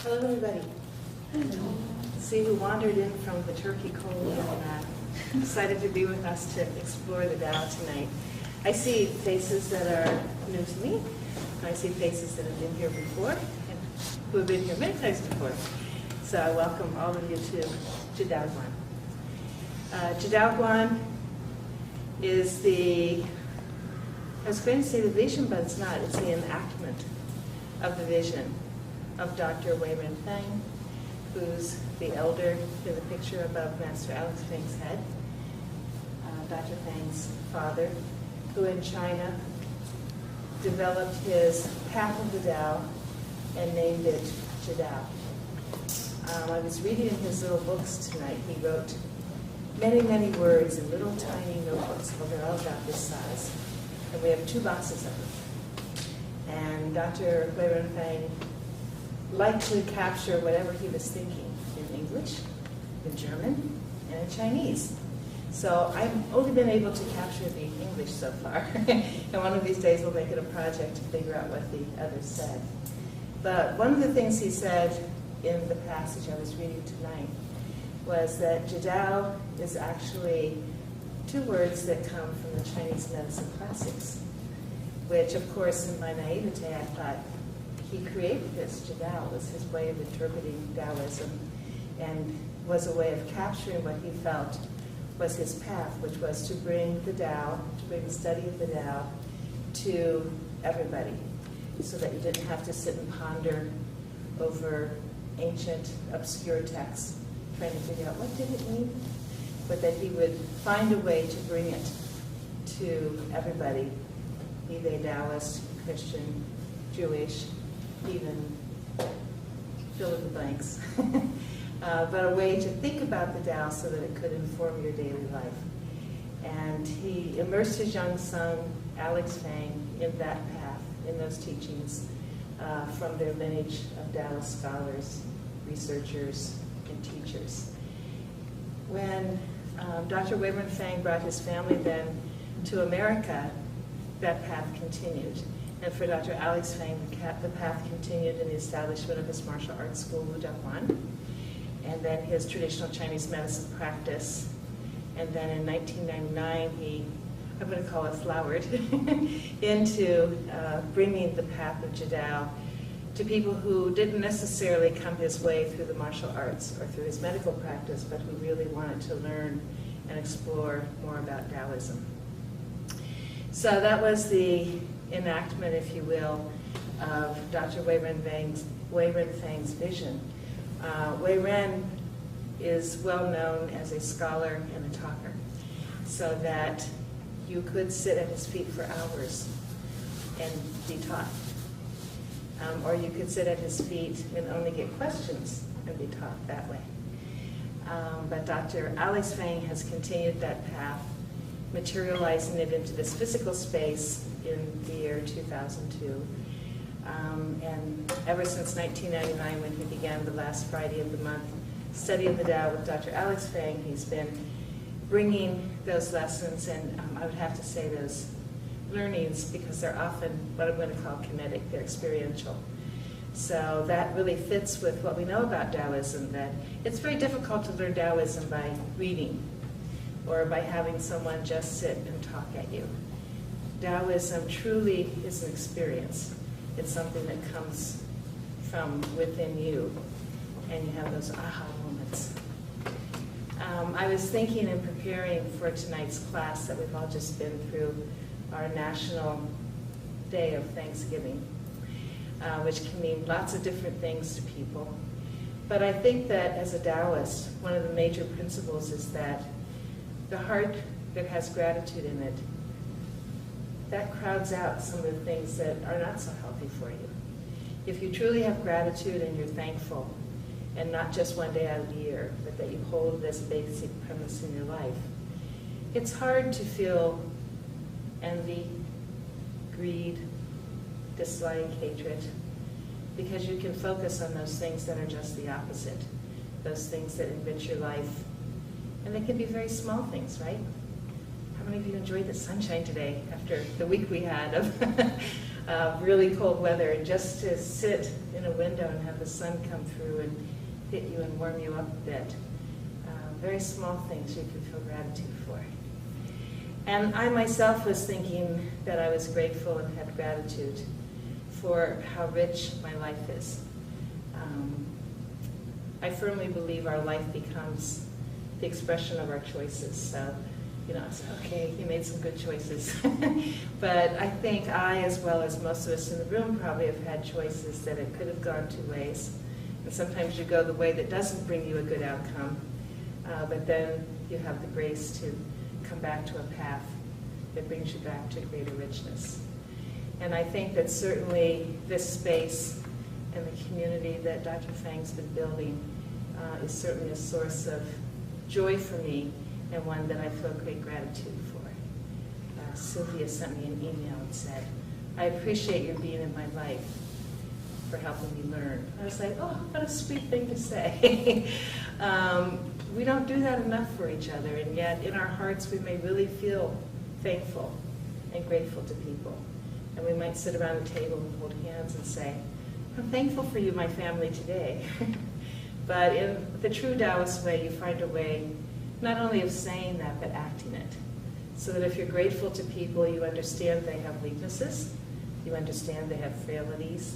Hello, everybody. See who wandered in from the Turkey cold and decided to be with us to explore the Tao tonight. I see faces that are new to me. I see faces that have been here before and who have been here many times before. So I welcome all of you to Jidaoguan. Jidaoguan is I was going to say the vision, but it's not. It's the enactment of the vision of Dr. Weiren Feng, who's the elder in the picture above Master Alex Feng's head. Dr. Feng's father, who in China developed his path of the Tao and named it Jidao. I was reading in his little books tonight. He wrote many, many words in little tiny notebooks. Well, they're all about this size. And we have 2 boxes of them. And Dr. Weiren Feng liked to capture whatever he was thinking in English, in German, and in Chinese. So I've only been able to capture the English so far. And one of these days we'll make it a project to figure out what the others said. But one of the things he said in the passage I was reading tonight was that Jidao is actually 2 words that come from the Chinese medicine classics, which of course in my naivete I thought he created this. Jidao was his way of interpreting Taoism and was a way of capturing what he felt was his path, which was to bring the Tao, to bring the study of the Tao to everybody, so that you didn't have to sit and ponder over ancient, obscure texts, trying to figure out what did it mean, but that he would find a way to bring it to everybody, be they Taoist, Christian, Jewish, even fill in the blanks. But a way to think about the Tao so that it could inform your daily life. And he immersed his young son, Alex Feng, in that path, in those teachings, from their lineage of Taoist scholars, researchers, and teachers. When Dr. Weiren Feng brought his family then to America, that path continued. And for Dr. Alex Feng, the path continued in the establishment of his martial arts school, Wudahuan, and then his traditional Chinese medicine practice. And then in 1999, I'm going to call it flowered, into bringing the path of Jidao to people who didn't necessarily come his way through the martial arts or through his medical practice, but who really wanted to learn and explore more about Taoism. So that was the enactment, if you will, of Dr. Weiren Feng's vision. Weiren is well known as a scholar and a talker, so that you could sit at his feet for hours and be taught. Or you could sit at his feet and only get questions and be taught that way. But Dr. Alex Feng has continued that path, materializing it into this physical space in the year 2002. And ever since 1999, when he began the last Friday of the month study of the Tao with Dr. Alex Feng, he's been bringing those lessons, and I would have to say those learnings, because they're often what I'm going to call kinetic, they're experiential. So that really fits with what we know about Taoism, that it's very difficult to learn Taoism by reading or by having someone just sit and talk at you. Taoism truly is an experience. It's something that comes from within you, and you have those aha moments. I was thinking in preparing for tonight's class that we've all just been through our National Day of Thanksgiving, which can mean lots of different things to people. But I think that as a Taoist, one of the major principles is that the heart that has gratitude in it, that crowds out some of the things that are not so healthy for you. If you truly have gratitude and you're thankful, and not just one day out of the year, but that you hold this basic premise in your life, it's hard to feel envy, greed, dislike, hatred, because you can focus on those things that are just the opposite, those things that enrich your life. And they can be very small things, right? How many of you enjoyed the sunshine today after the week we had of really cold weather, and just to sit in a window and have the sun come through and hit you and warm you up a bit. Very small things you can feel gratitude for. And I myself was thinking that I was grateful and had gratitude for how rich my life is. I firmly believe our life becomes the expression of our choices. So, it's okay, you made some good choices. But I think I, as well as most of us in the room, probably have had choices that it could have gone two ways. And sometimes you go the way that doesn't bring you a good outcome, but then you have the grace to come back to a path that brings you back to greater richness. And I think that certainly this space and the community that Dr. Fang's been building is certainly a source of joy for me, and one that I feel great gratitude for. Sylvia sent me an email and said, "I appreciate your being in my life for helping me learn." I was like, oh, what a sweet thing to say. We don't do that enough for each other, and yet in our hearts we may really feel thankful and grateful to people. And we might sit around the table and hold hands and say, "I'm thankful for you, my family, today." But in the true Taoist way, you find a way not only of saying that, but acting it. So that if you're grateful to people, you understand they have weaknesses, you understand they have frailties,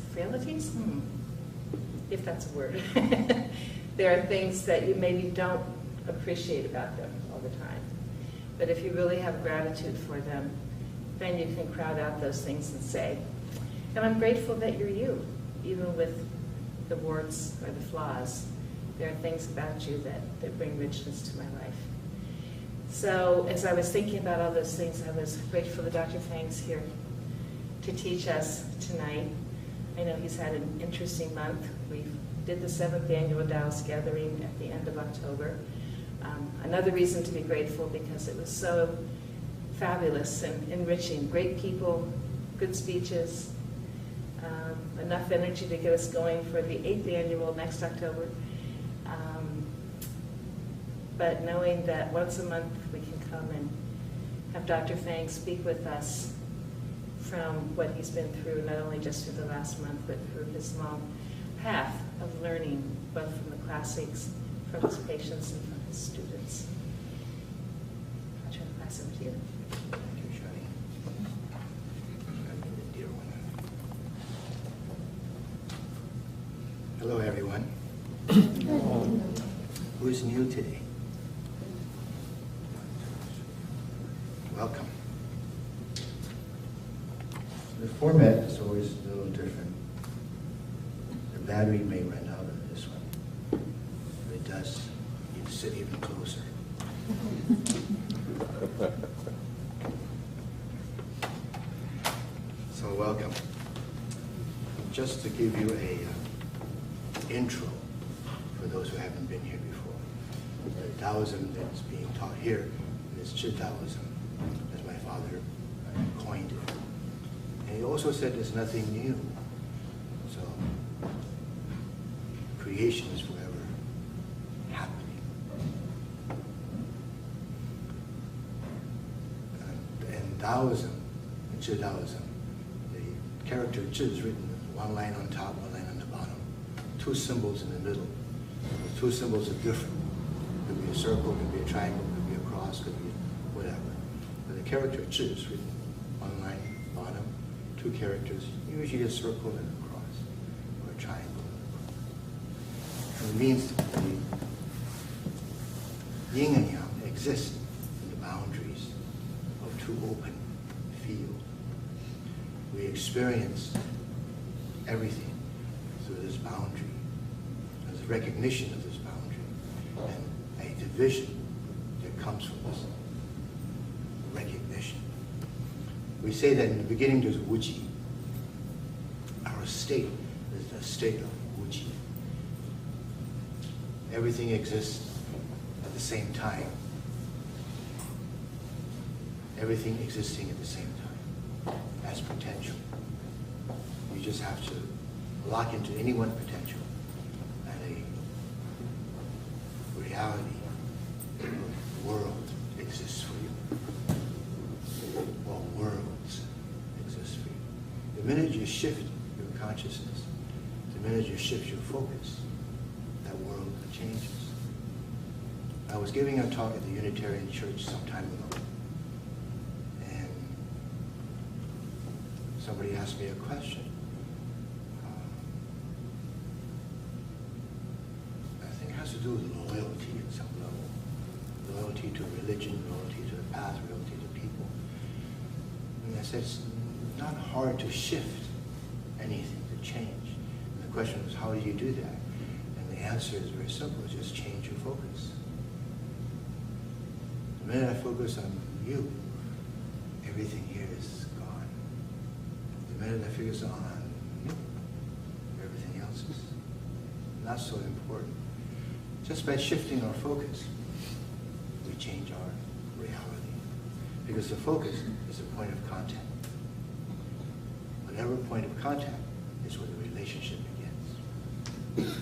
if that's a word. There are things that you maybe don't appreciate about them all the time. But if you really have gratitude for them, then you can crowd out those things and say, "And I'm grateful that you're you, even with the warts or the flaws. There are things about you that bring richness to my life." So as I was thinking about all those things, I was grateful that Dr. Fang's here to teach us tonight. I know he's had an interesting month. We did the 7th annual Taoist gathering at the end of October. Another reason to be grateful, because it was so fabulous and enriching. Great people, good speeches, enough energy to get us going for the 8th annual next October. But knowing that once a month we can come and have Dr. Fang speak with us from what he's been through, not only just through the last month, but through his long path of learning, both from the classics, from his patients, and from his students. I'll turn the class over to you. Thank you, Shani. Dear one. Hello, everyone. Who is new today? Welcome. The format is always a little different. The battery may run out of this one. If it does, you sit even closer. So welcome. Just to give you a intro for those who haven't been here before. The Taoism that's being taught here is Chi Taoism, as my father coined it. And he also said there's nothing new. So creation is forever happening. And Taoism, and Chi Taoism, the character Chi is written one line on top, one line on the bottom. Two symbols in the middle. The two symbols are different. It could be a circle, it could be a triangle, it could be a cross, it could be whatever. But the character Chi is written one line, bottom, two characters, usually a circle and a cross, or a triangle and a cross. And it means the yin and yang exist in the boundaries of two open fields. We experience everything through this boundary. There's a recognition of this boundary and a division that comes from this recognition. We say that in the beginning there's wuji. Our state is the state of wuji. Everything exists at the same time. Everything existing at the same time as potential. You just have to lock into any one potential and a reality, a world exists for you. Or worlds exist for you. The minute you shift your consciousness, the minute you shift your focus, that world changes. I was giving a talk at the Unitarian Church some time ago, and somebody asked me a question. I think it has to do with loyalty at some level. Loyalty to religion, loyalty to the path, loyalty to people. And I said, it's not hard to shift anything, to change. And the question was, how do you do that? And the answer is very simple, just change your focus. The minute I focus on you, everything here is gone. The minute I focus on me, everything else is not so important. Just by shifting our focus, we change our reality. Because the focus is a point of contact. Whatever point of contact is where the relationship begins.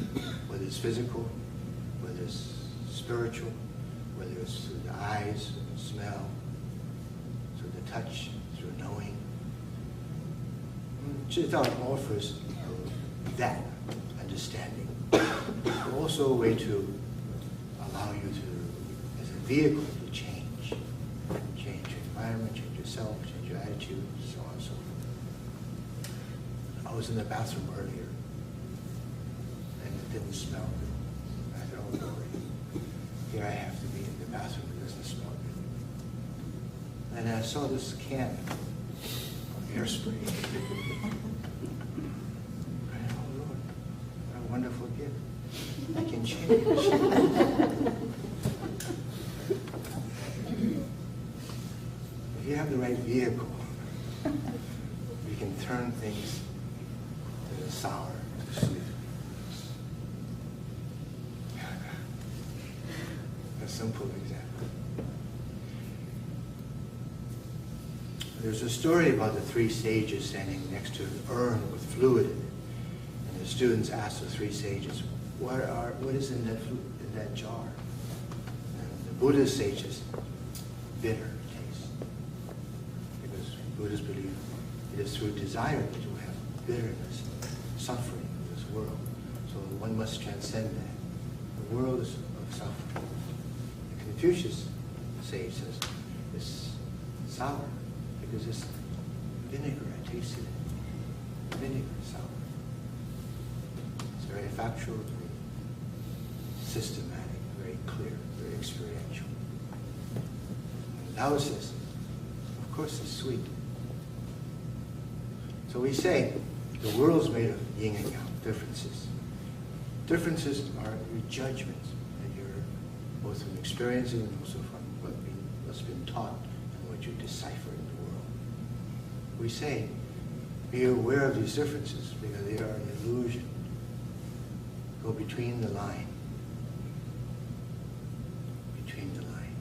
Whether it's physical, whether it's spiritual, whether it's through the eyes, through the smell, through the touch, through knowing. Chittao offers that understanding. Also a way to allow you to, as a vehicle, to change. Change your environment, change yourself, change your attitude, so on and so forth. I was in the bathroom earlier, and it didn't smell good. I thought, oh Lord, here I have to be in the bathroom, it doesn't smell good. And I saw this can of hairspray. And, oh Lord, what a wonderful gift. I can change. If you have the right vehicle, you can turn things to the sour, to the sweet. A simple example. There's a story about the three sages standing next to an urn with fluid in it. And the students asked the three sages, what is in that jar? And the Buddhist sages, bitter taste. Because Buddhists believe it is through desire that you have bitterness, suffering in this world. So one must transcend that. The world is of suffering. The Confucius sage says it's sour because it's vinegar. I tasted it. Vinegar is sour. It's very factual, very systematic, very clear, very experiential. And Taoist says, of course it's sweet. So we say the world's made of yin and yang, differences. Differences are your judgments that you're both from experiencing and also from what's been taught and what you decipher in the world. We say, be aware of these differences because they are an illusion. Go between the line. Between the line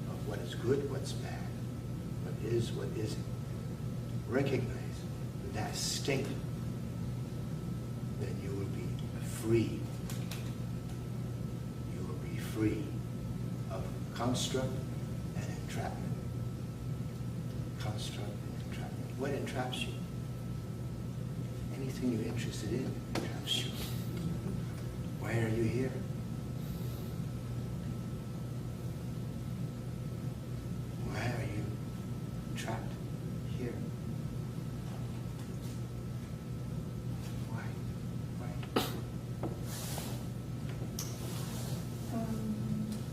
of what is good, what's bad, what is, what isn't. Recognize that state, then you will be free. You will be free of construct and entrapment. Construct and entrapment. What entraps you? Anything you're interested in entraps you. Why are you here? Why are you trapped here? Why?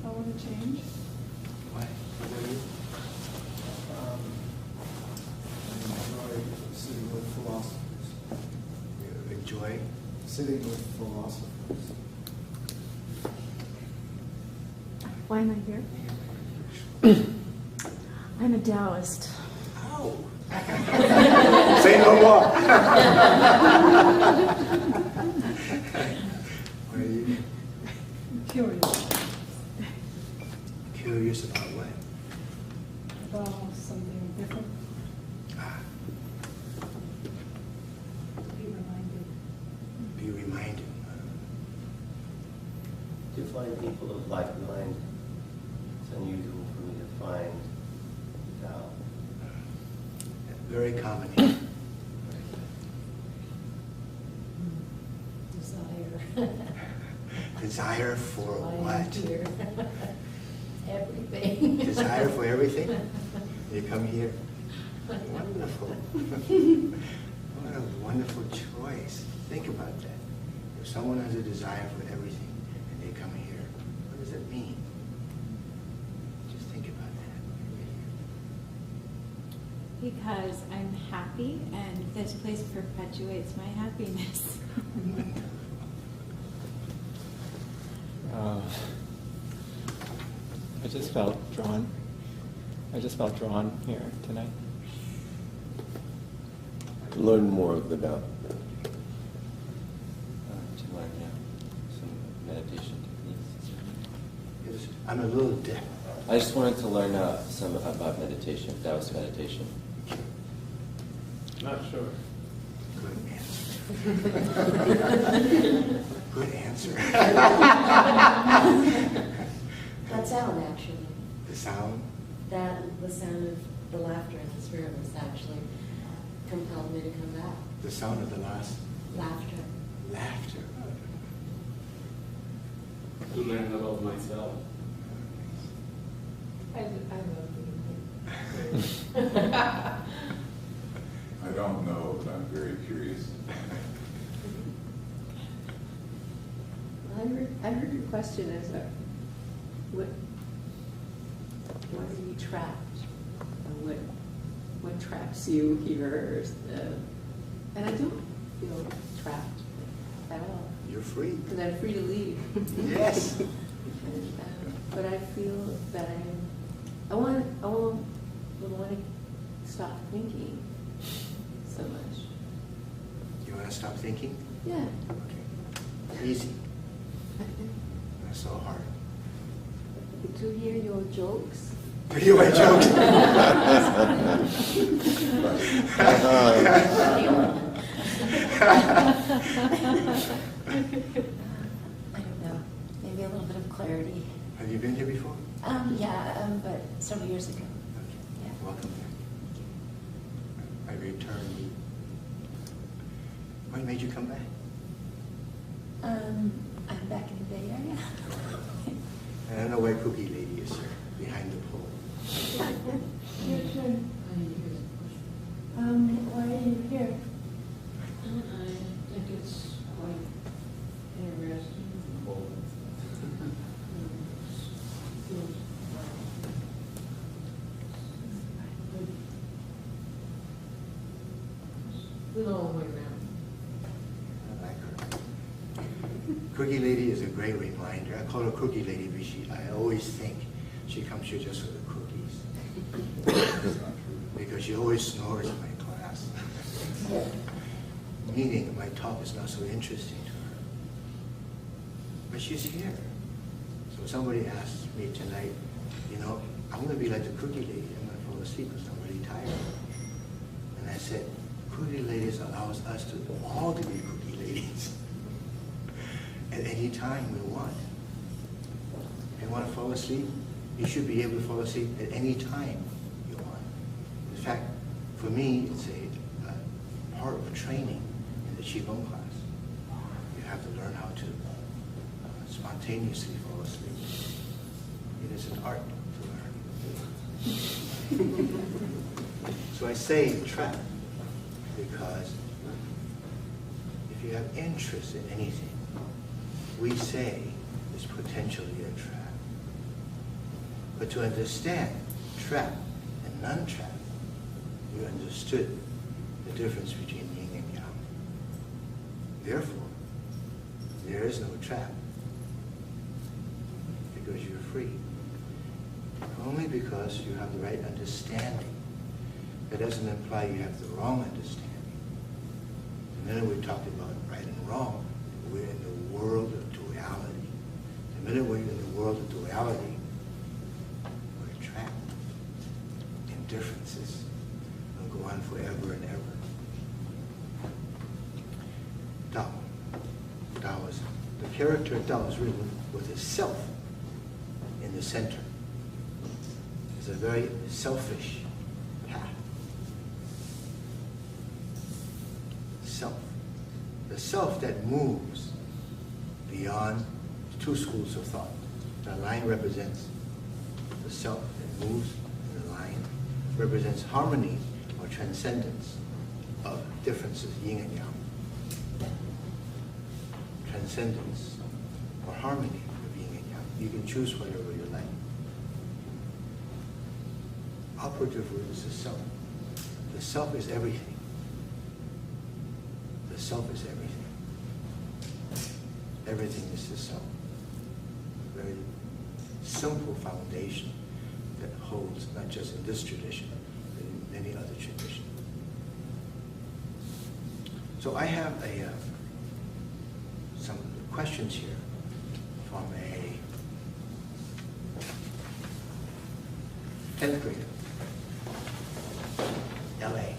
I want to change. Why? What are you? I enjoy sitting with philosophers. You enjoy? Sitting with philosophers. Why am I here? I'm a Taoist. Oh. Say no more. Why are you Curious curious about what? about something different. Ah, Be reminded. be reminded. To find people of like mind, it's unusual for me to find Tao. Very common here. Very Desire for Why I'm what? here. Everything. Desire for everything? You come here. Wonderful. What a wonderful choice. Think about that. If someone has a desire for everything and they come here, what does it mean? Just think about that. Because I'm happy and this place perpetuates my happiness. Wonderful. I just felt drawn. Here tonight. Learn more of the Tao. To learn, some meditation techniques. Yes, I'm a little deaf. I just wanted to learn some about meditation, Taoist meditation. Not sure. Good answer. Good answer. That sound, actually. The sound? The sound of the laughter in this room has actually compelled me to come back. The sound of the last Laughter. laughter. To learn about myself. I love I don't know, but I'm very curious. I heard your question as why are you trapped? And what traps you here? And I don't feel trapped at all. You're free. Because I'm free to leave. Yes. But I feel that I want to stop thinking so much. You want to stop thinking? Yeah. Okay. Easy. Not so hard. To hear your jokes. You were joking. I don't know. Maybe a little bit of clarity. Have you been here before? But several years ago. Okay. Yeah. Welcome back. I returned. What made you come back? I'm back in the Bay Area. And I don't know where Cookie Lady is here, behind the pole. Your turn. Why are you here? I think it's quite interesting. The long way around. I like her. Cookie Lady is a great reminder. I call her Cookie Lady because I always think she comes here just for the cookies. Because she always snores in my class. Meaning my talk is not so interesting to her. But she's here. So somebody asked me tonight, I'm going to be like the Cookie Lady. I'm going to fall asleep because I'm really tired. And I said, Cookie Ladies allows us to all to be Cookie Ladies. At any time we want. If you want to fall asleep, you should be able to fall asleep at any time you want. In fact, for me, it's a part of training in the Qigong class. You have to learn how to spontaneously fall asleep. It is an art to learn. So I say trap because if you have interest in anything, we say is potentially a trap. But to understand trap and non-trap, you understood the difference between yin and yang. Therefore, there is no trap because you're free. Only because you have the right understanding. That doesn't imply you have the wrong understanding. The minute we talked about right and wrong, we're in the world of duality. The minute we're in the world of duality, we're trapped in differences. They'll go on forever and ever. Tao, Taoism. The character of Tao is written with a self in the center. It's a very selfish path. Self. The self that moves beyond two schools of thought. The line represents the self that moves, and the line represents harmony or transcendence of differences, yin and yang. Transcendence or harmony of yin and yang. You can choose whatever you like. Operative word is the self. The self is everything. The self is everything. Everything is the self. Very simple foundation that holds not just in this tradition, but in many other traditions. So I have some questions here from a 10th grader, LA.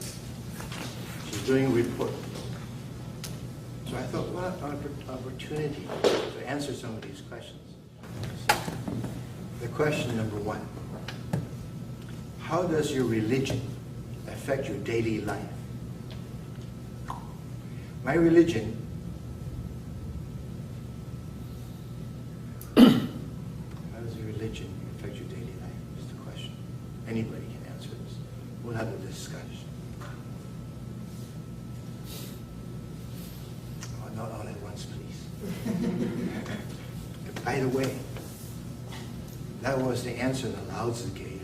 She's doing a report. So I thought, what an opportunity to answer some of these questions. The question number 1, how does your religion affect your daily life? My religion how does your religion affect your daily life is the question. Anybody can answer this. We'll have a discussion. Oh, not all at once, please. By the way, that was the answer that Lao Tzu gave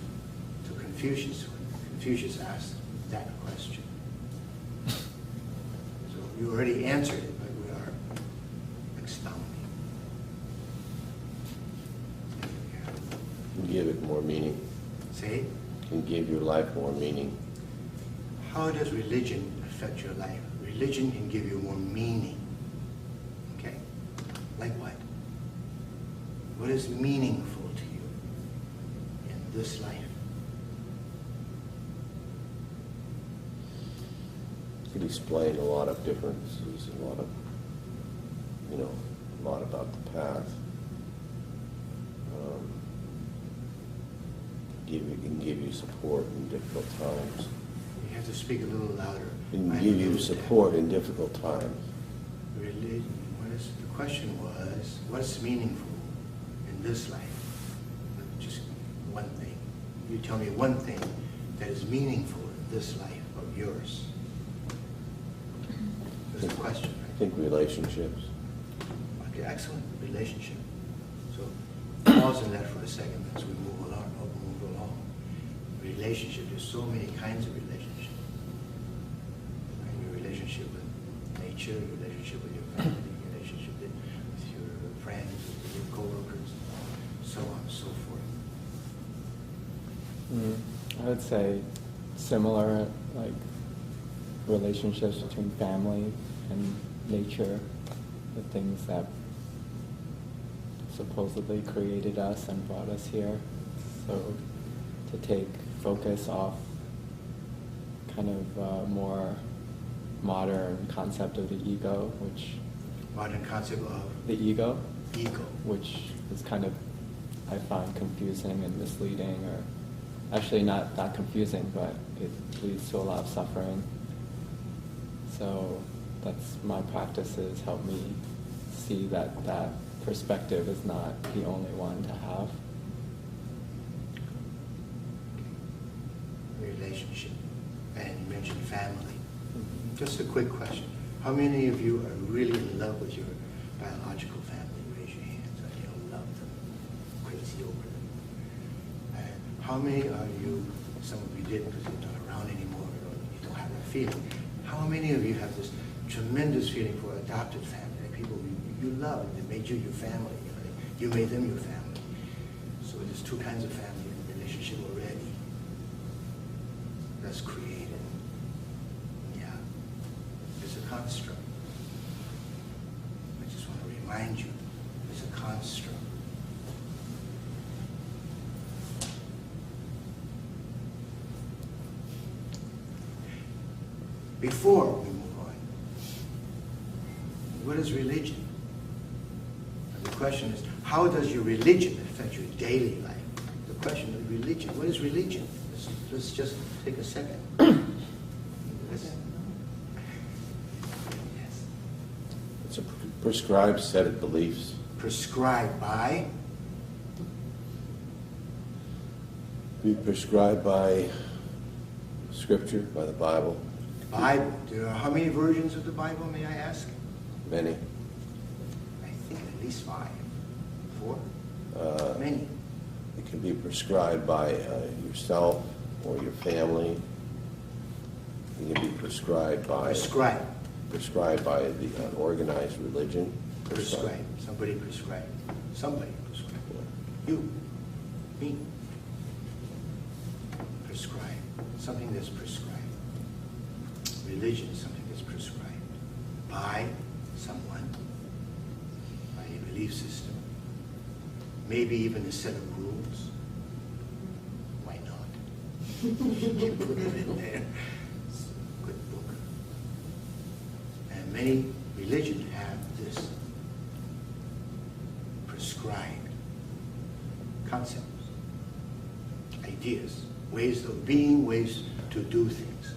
to Confucius when Confucius asked that question. So you already answered it, but we are expounding. Give it more meaning. Say, Can give your life more meaning. how does religion affect your life? Religion can give you more meaning. Okay? Like what? What is meaningful to you in this life? You could explain a lot of differences, a lot of, a lot about the path. It can give you support in difficult times. You have to speak a little louder. It can give you support in difficult times. Religion, the question was, what's meaningful in this life? Just one thing. You tell me one thing that is meaningful in this life of yours. That's the question, I right? think relationships. Okay, excellent. Relationship. So pause on that for a second as we move along. Relationship, there's so many kinds of relationship. Right? Your relationship with nature, your relationship with your family, your relationship with your friends, with your co-workers, so on and so forth. I would say similar, like relationships between family and nature, the things that supposedly created us and brought us here. So to take focus off kind of more modern concept of the ego, which... Modern concept of? The ego. Ego. Which is kind of, I find confusing and misleading, or actually not that confusing, but it leads to a lot of suffering. So that's my practices help me see that that perspective is not the only one to have. Relationship. And you mentioned family. Just a quick question. How many of you are really in love with your biological family? Raise your hands. You love them. Crazy over them. And how many are you, some of you didn't because you're not around anymore, or you don't have that feeling. How many of you have this tremendous feeling for adopted family, people you love, and they made you your family, you made them your family. So there's two kinds of family in the relationship already. That's created. Yeah. It's a construct. I just want to remind you, it's a construct. Before we move on, what is religion? And the question is, how does your religion affect your daily life? The question is religion. What is religion? Let's just take a second. It's a Prescribed set of beliefs. Prescribed by? Be prescribed by Scripture, by the Bible. Bible. There are how many versions of the Bible, may I ask? Many. I think at least 5. 4? Many. It can be prescribed by yourself or your family. It can be prescribed by... Prescribed by the organized religion. Prescribed. Somebody prescribed. Somebody prescribed. You. Me. Prescribed. Something that's prescribed. Religion is something that's prescribed by someone, by a belief system, maybe even a set of rules. Why not? You put it in there. It's a good book. And many religions have this prescribed concepts, ideas, ways of being, ways to do things.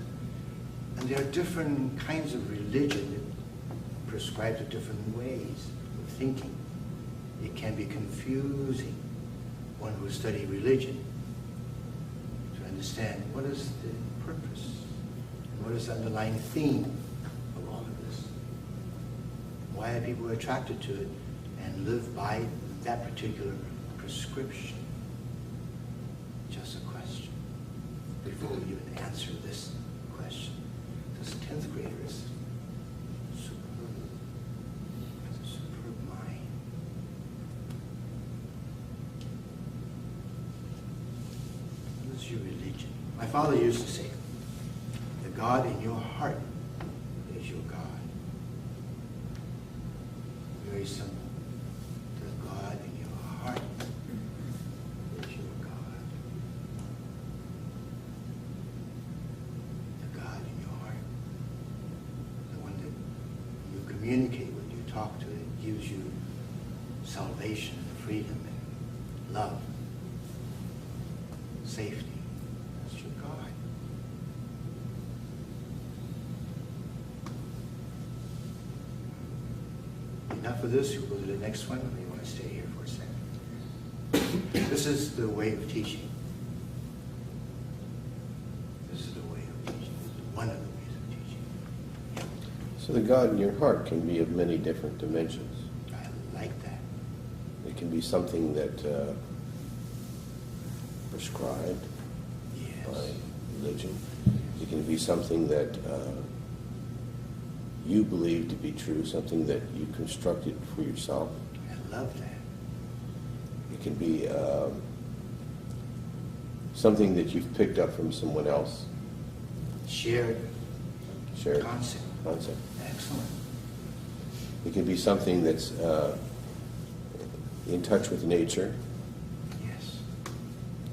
And there are different kinds of religion that prescribe to different ways of thinking. It can be confusing, one who studies religion, to understand what is the purpose, and what is the underlying theme of all of this. Why are people attracted to it and live by that particular prescription? Just a question. Before we even answer this question, this 10th grader is superb. Has a superb mind. What is your religion? My father used to say, the God in your heart is your God. Very simple. The God in your heart is your God. The God in your heart. The one that you communicate with, you talk to, it gives you salvation and freedom and love, safety. That's your God. Enough of this, we'll go to the next one, or you want to stay here for a second? This is the way of teaching. This is the way of teaching. This is one of the ways of teaching. So the God in your heart can be of many different dimensions. I like that. It can be something that prescribed by religion. It can be something that you believe to be true, something that you constructed for yourself. I love that. It can be something that you've picked up from someone else. Shared concept. Excellent. It can be something that's in touch with nature. Yes.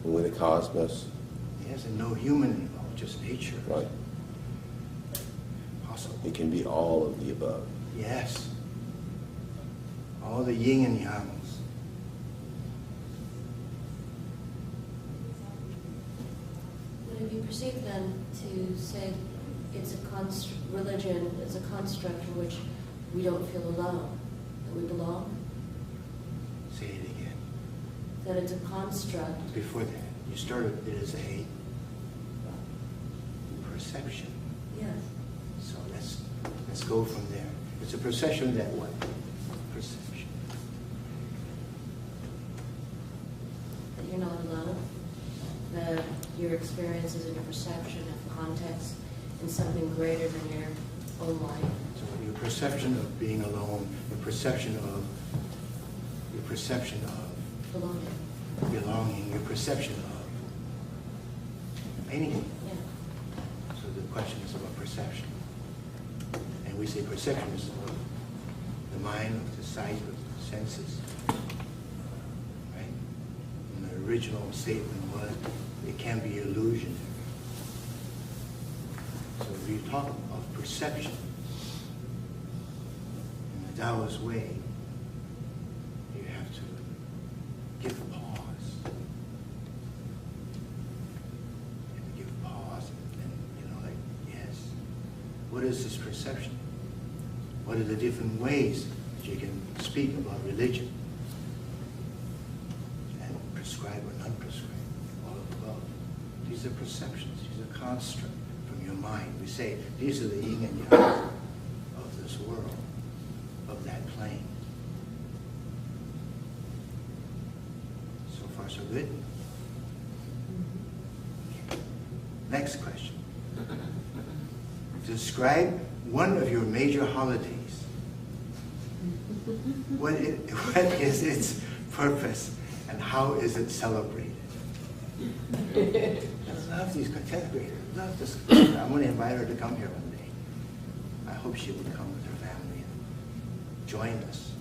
And with the cosmos. Yes, and no human involved, just nature. Right. Possible. It can be all of the above. Yes. All the yin and yangs. Would it be perceived then to say it's a religion is a construct in which we don't feel alone, that we belong? Say it again. That it's a construct. Before that, you started it as a perception. Yes. So let's go from there. It's a perception that what? Perception. That you're not alone. That your experiences and your perception have context in something greater than your own life. So your perception of being alone, your perception of belonging, your perception of anything. Yeah. So the question is about perception. And we say perception is the mind of the sight of the senses. Right? And the original statement was it can be illusionary. So if you talk of perception in the Taoist way, you have to give a pause. You have to give a pause and like, yes, what is this perception? What are the different ways She can speak about religion and prescribe or non-prescribe, all of the above. These are perceptions. These are constructs from your mind. We say these are the yin and yang of this world, of that plane. So far, so good. Next question. Describe one of your major holidays. What is its purpose and how is it celebrated? I love these 10th graders. Love this. I'm going to invite her to come here one day. I hope she will come with her family and join us.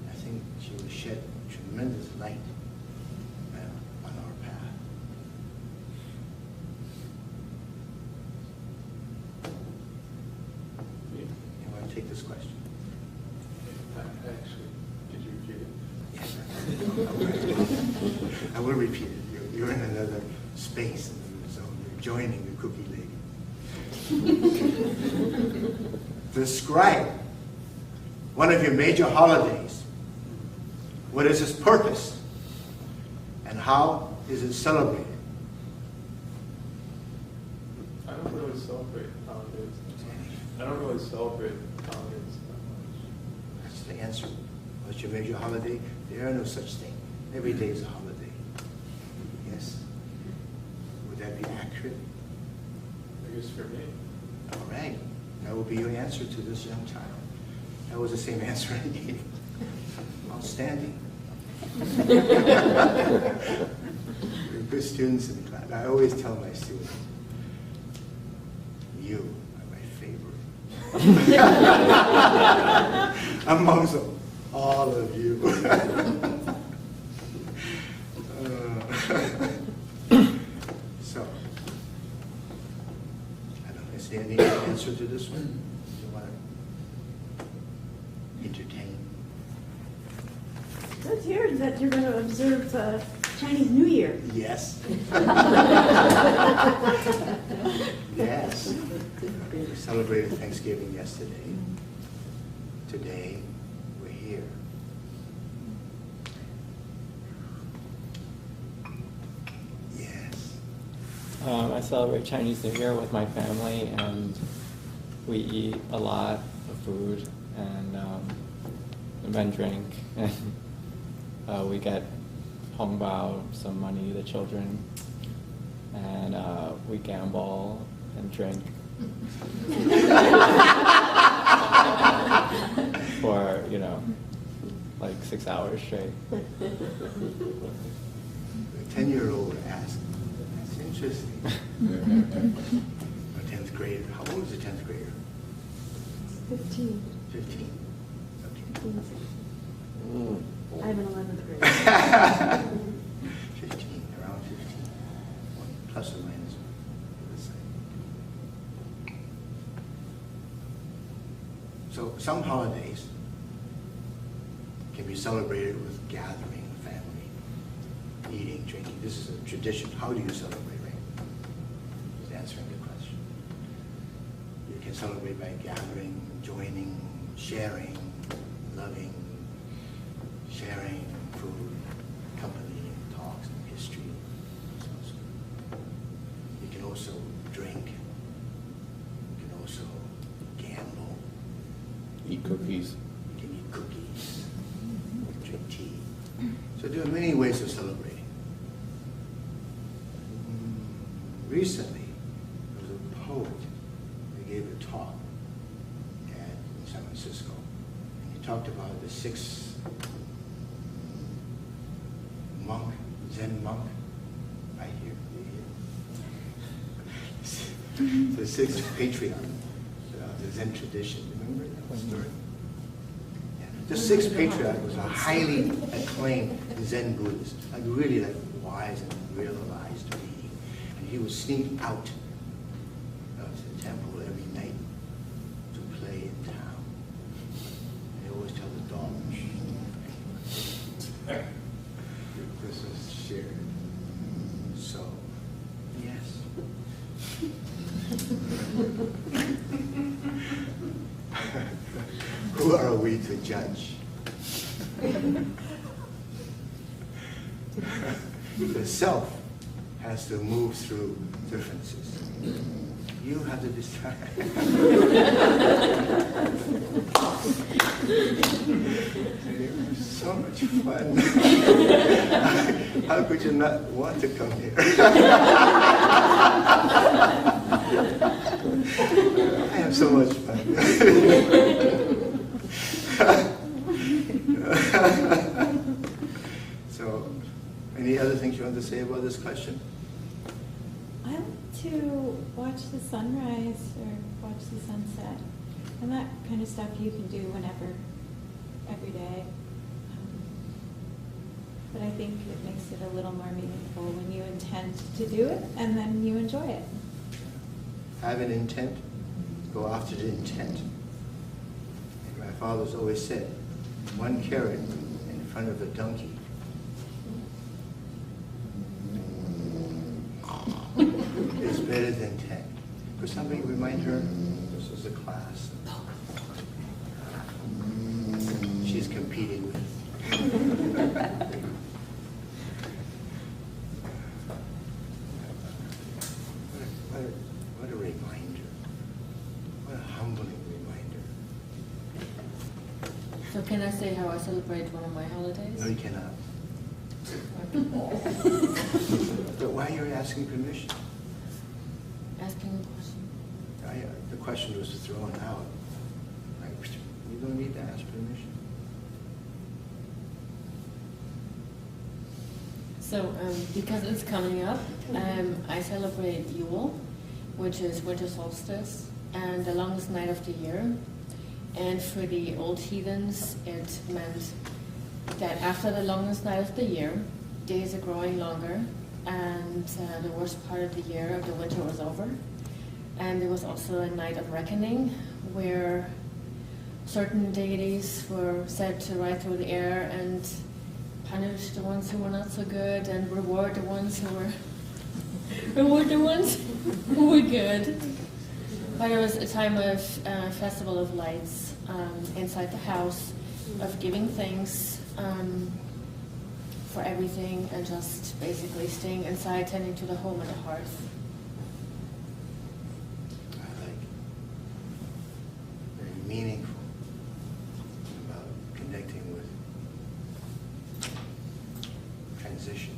I think she will shed tremendous light on our path. You want to take this question? Actually, did you repeat it? Yes. I will repeat it. You're in another space, so you're joining the cookie lady. Describe one of your major holidays. What is its purpose? And how is it celebrated? I don't really celebrate holidays. I don't really celebrate holidays that much. That's the answer. What's your major holiday? There are no such thing. Every day is a holiday. Yes? Would that be accurate? I guess for me. All right. That will be your answer to this young child. That was the same answer I gave. Outstanding. You're good students in the class. I always tell my students, you are my favorite. Amongst all of you. So, I don't know, is there any answer to this one? You want to entertain? It says here that you're going to observe Chinese New Year. Yes. Yes. We celebrated Thanksgiving yesterday. Today, we're here. Yes. I celebrate Chinese New Year with my family, and we eat a lot of food and then drink. And we get hongbao, some money, the children, and we gamble and drink for, like 6 hours straight. The 10-year-old asked, that's interesting. A 10th grader. How old is a 10th grader? 15. 15. Okay. I have an 11th grader. 15, around 15. Plus or minus. Let's say. So some holidays can be celebrated with gathering, family, eating, drinking. This is a tradition. How do you celebrate, right? Just answering the question. You can celebrate by gathering, joining, sharing, loving, sharing food, company, talks, and history. You can also drink. You can also gamble. Eat cookies. You can eat cookies. Drink tea. So there are many ways of celebrating. Recently, there was a poet that gave a talk in San Francisco. And he talked about the 6 monk, Zen monk, right here. The 6 patriarch of the Zen tradition. Remember that story? Yeah. The 6th patriarch was a highly acclaimed Zen Buddhist, like really like wise and realized being. And he would sneak out of the temple every night to play in town. And he always tell the dog, this is shared. So, yes. Who are we to judge? The self has to move through differences. You have to decide. So much fun. How could you not want to come here? I have so much fun. So, any other things you want to say about this question? I like to watch the sunrise or watch the sunset, and that kind of stuff you can do whenever, every day. But I think it makes it a little more meaningful when you intend to do it and then you enjoy it. Have an intent, go after the intent. And my father's always said, one carrot in front of a donkey is better than 10. Could somebody remind her this was a class she's competing with? What a reminder. What a humbling reminder. So can I say how I celebrate one of my holidays? No, you cannot. But why are you asking permission? Asking a question. The question was thrown out. Like, you don't need to ask permission. So because it's coming up, I celebrate Yule, which is winter solstice, and the longest night of the year. And for the old heathens, it meant that after the longest night of the year, days are growing longer, and the worst part of the year of the winter was over. And there was also a night of reckoning, where certain deities were said to ride through the air and punish the ones who were not so good, and reward the ones who were good. But it was a time of festival of lights inside the house, of giving thanks for everything, and just basically staying inside, tending to the home and the hearth. I like it. Very meaningful about connecting with transition.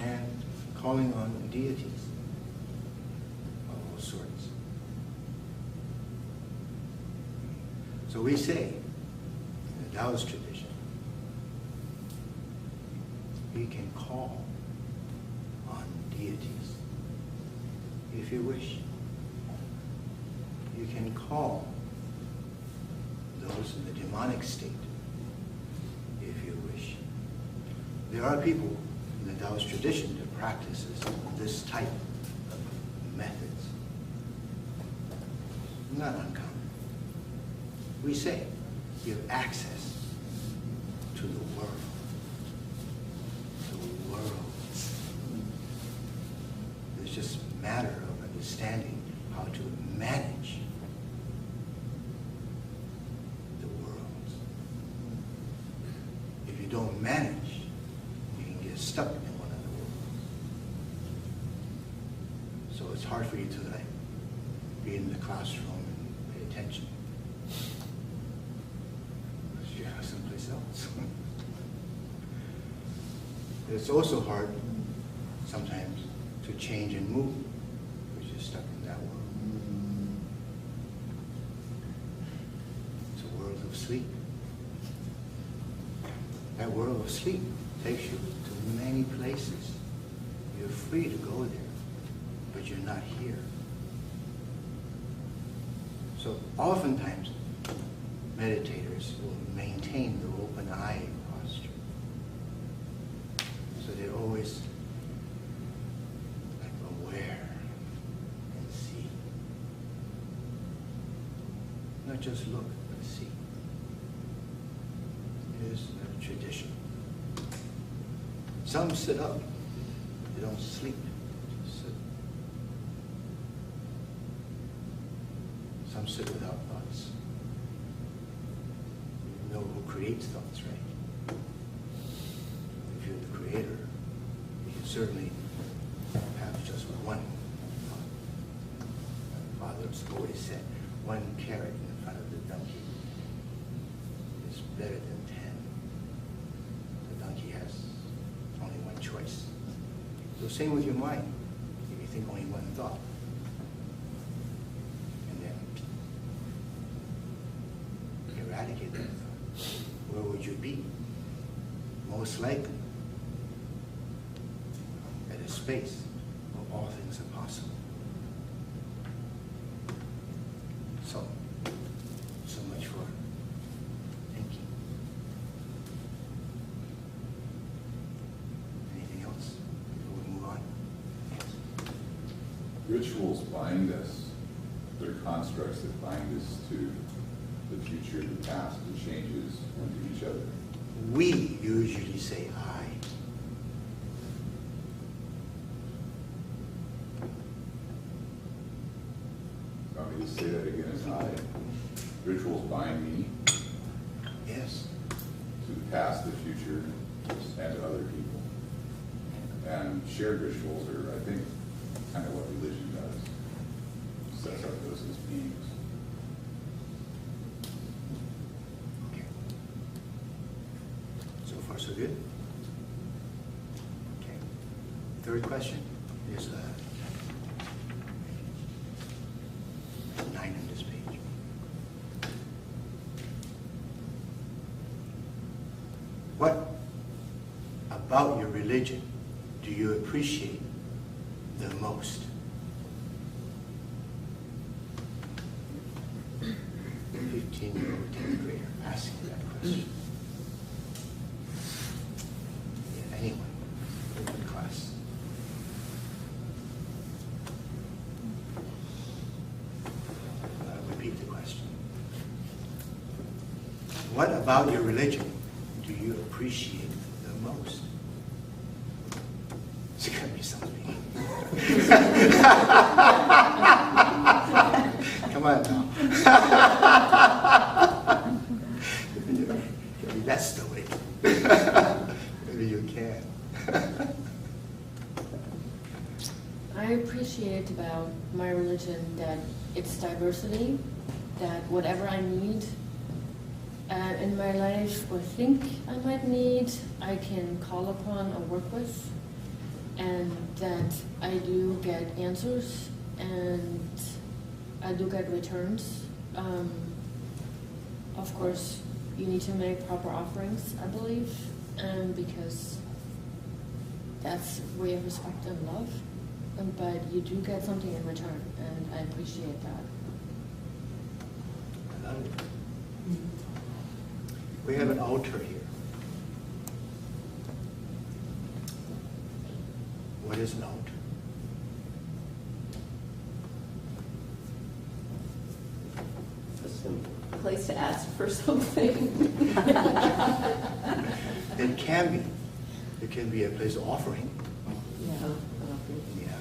And calling on deities of all sorts. So we say, in the Taoist tradition, we can call on deities if you wish. You can call those in the demonic state if you wish. There are people in the Taoist tradition that practices this type of methods. Not uncommon. We say you have access to the world. The world. It's just a matter of understanding how to manage the world. If you don't manage, you can get stuck in one of the worlds. So it's hard for you to be in the classroom and pay attention. Because you have someplace else. It's also hard sometimes to change and move, because you're stuck in that world. It's a world of sleep. That world of sleep takes you to many places. You're free to go there, but you're not here. So oftentimes, meditators will maintain the open eye posture. So they're always like aware and see. Not just look, but see. It is a tradition. Some sit up. They don't sleep. Just sit. Some sit without thoughts. know who creates thoughts, right? If you're the creator, you can certainly have just one thought. My father's always said, one carrot in front of the donkey is better than 10. The donkey has only one choice. So same with your mind. If you think only one thought, and then eradicate that thought, where would you be? Most likely at a space where all things are possible. So much for thinking. Anything else before we move on? Rituals bind us. They're constructs that bind us to the future, the past, the changes, and to each other. We usually say I. Want me to say that again as I? Rituals bind me Yes. to the past, the future, and to other people. And shared rituals are, I think, kind of what religion does. Sets up those as beings. Okay. So far, so good? Okay. Third question is 9 on this page. What about your religion do you appreciate the most? 15-year-old 10th grader asking that question. Yeah, anyone in the class. I'll repeat the question. What about your religion do you appreciate the most? It's going to be something. Come on now. Maybe that's the way. Maybe you can. I appreciate about my religion that it's diversity, that whatever I need in my life or think I might need, I can call upon or work with, and that I do get answers and I do get returns. Of course, you need to make proper offerings, I believe, because that's way of respect and love. But you do get something in return, and I appreciate that. I love it. We have an altar here. What is an altar? A place to ask for something. It can be. It can be a place of offering. Yeah. Yeah.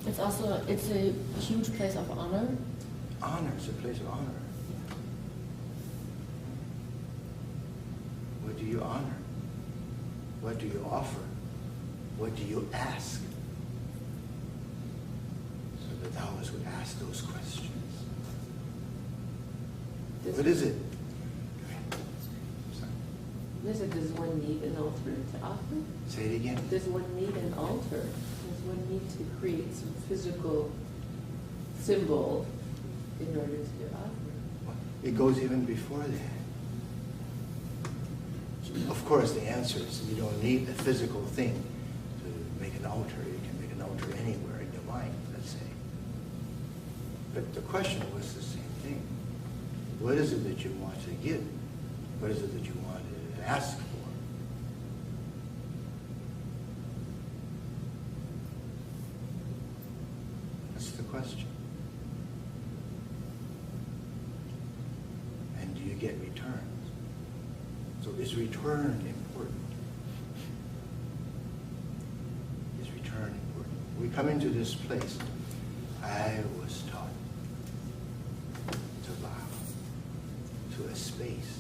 It's also, it's a huge place of honor. Honor. It's a place of honor. What do you honor? What do you offer? What do you ask? So the Taoists would ask those questions. What is it? Does one need an altar to offer? Say it again. Does one need an altar? Does one need to create some physical symbol in order to offer? It goes even before that. Of course, the answer is you don't need a physical thing to make an altar. You can make an altar anywhere in your mind, let's say. But the question was the same thing. What is it that you want to give? What is it that you want to ask for? That's the question. And do you get returns? So is return important? Is return important? We come into this place. I was taught to bow to a space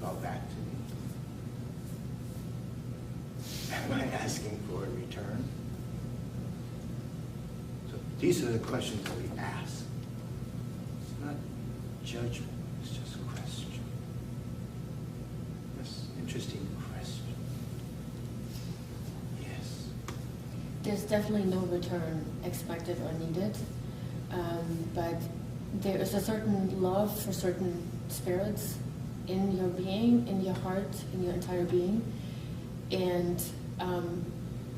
about back to me? Am I asking for a return? So these are the questions that we ask. It's not judgment, it's just a question. That's an interesting question. Yes. There's definitely no return expected or needed, but there is a certain love for certain spirits in your being, in your heart, in your entire being. And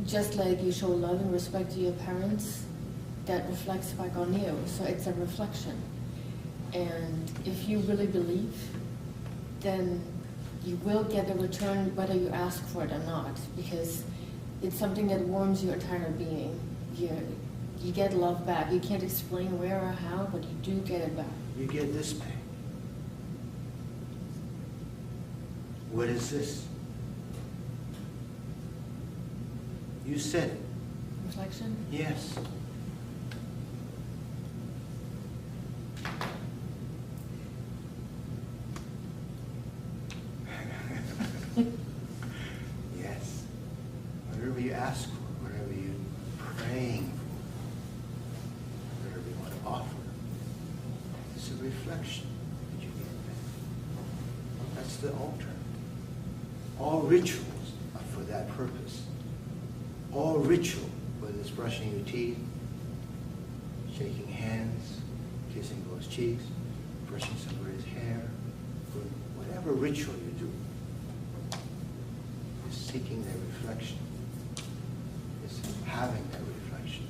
just like you show love and respect to your parents, that reflects back on you. So it's a reflection. And if you really believe, then you will get a return whether you ask for it or not, because it's something that warms your entire being. You get love back. You can't explain where or how, but you do get it back. You get this back. What is this? You said it. Reflection? Yes. Yes. Whatever you ask for, whatever you're praying for, whatever you want to offer, it's a reflection that you get back. That's the altar. All rituals are for that purpose. All ritual, whether it's brushing your teeth, shaking hands, kissing both cheeks, brushing somebody's hair, whatever ritual you do, is seeking that reflection. It's having that reflection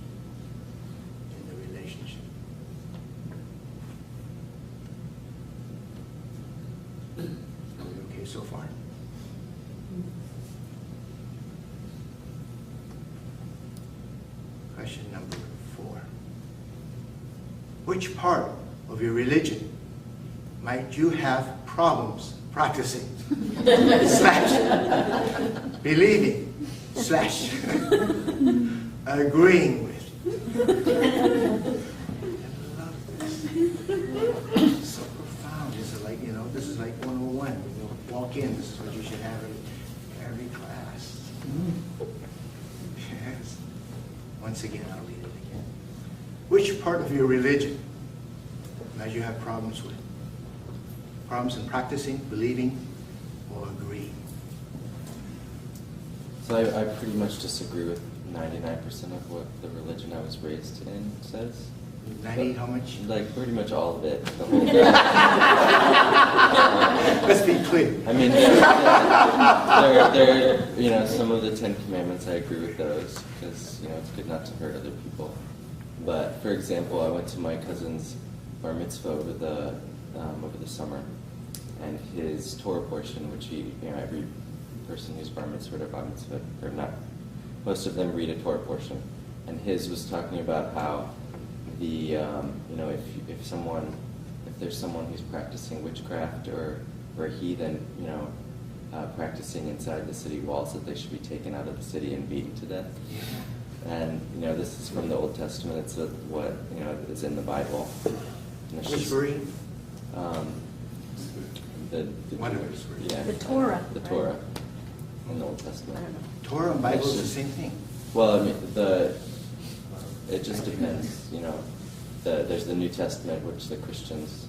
in the relationship. Are we okay so far? Question number 4. Which part of your religion might you have problems practicing / believing / agreeing with? I love this. It's so profound. This is like, this is like 101. When you walk in, this is what you should have in every class. Yes. Once again, I'll read it again. Which part of your religion might you have problems with? Problems in practicing, believing, or agreeing? So I pretty much disagree with 99% of what the religion I was raised in says. 90, how much? Like pretty much all of it. The whole Let's be clear. I mean, there, some of the 10 Commandments, I agree with those because, it's good not to hurt other people. But for example, I went to my cousin's bar mitzvah over the summer, and his Torah portion, which every person who's bar mitzvah or bar mitzvah, or not, most of them read a Torah portion, and his was talking about how the if there's someone who's practicing witchcraft or a heathen, practicing inside the city walls, that they should be taken out of the city and beaten to death. And this is from the Old Testament. It's what is in the Bible. Which version? The Torah. The Torah in the Old Testament. Torah and Bible is the same thing. Well, I mean, it just depends. There's the New Testament, which the Christians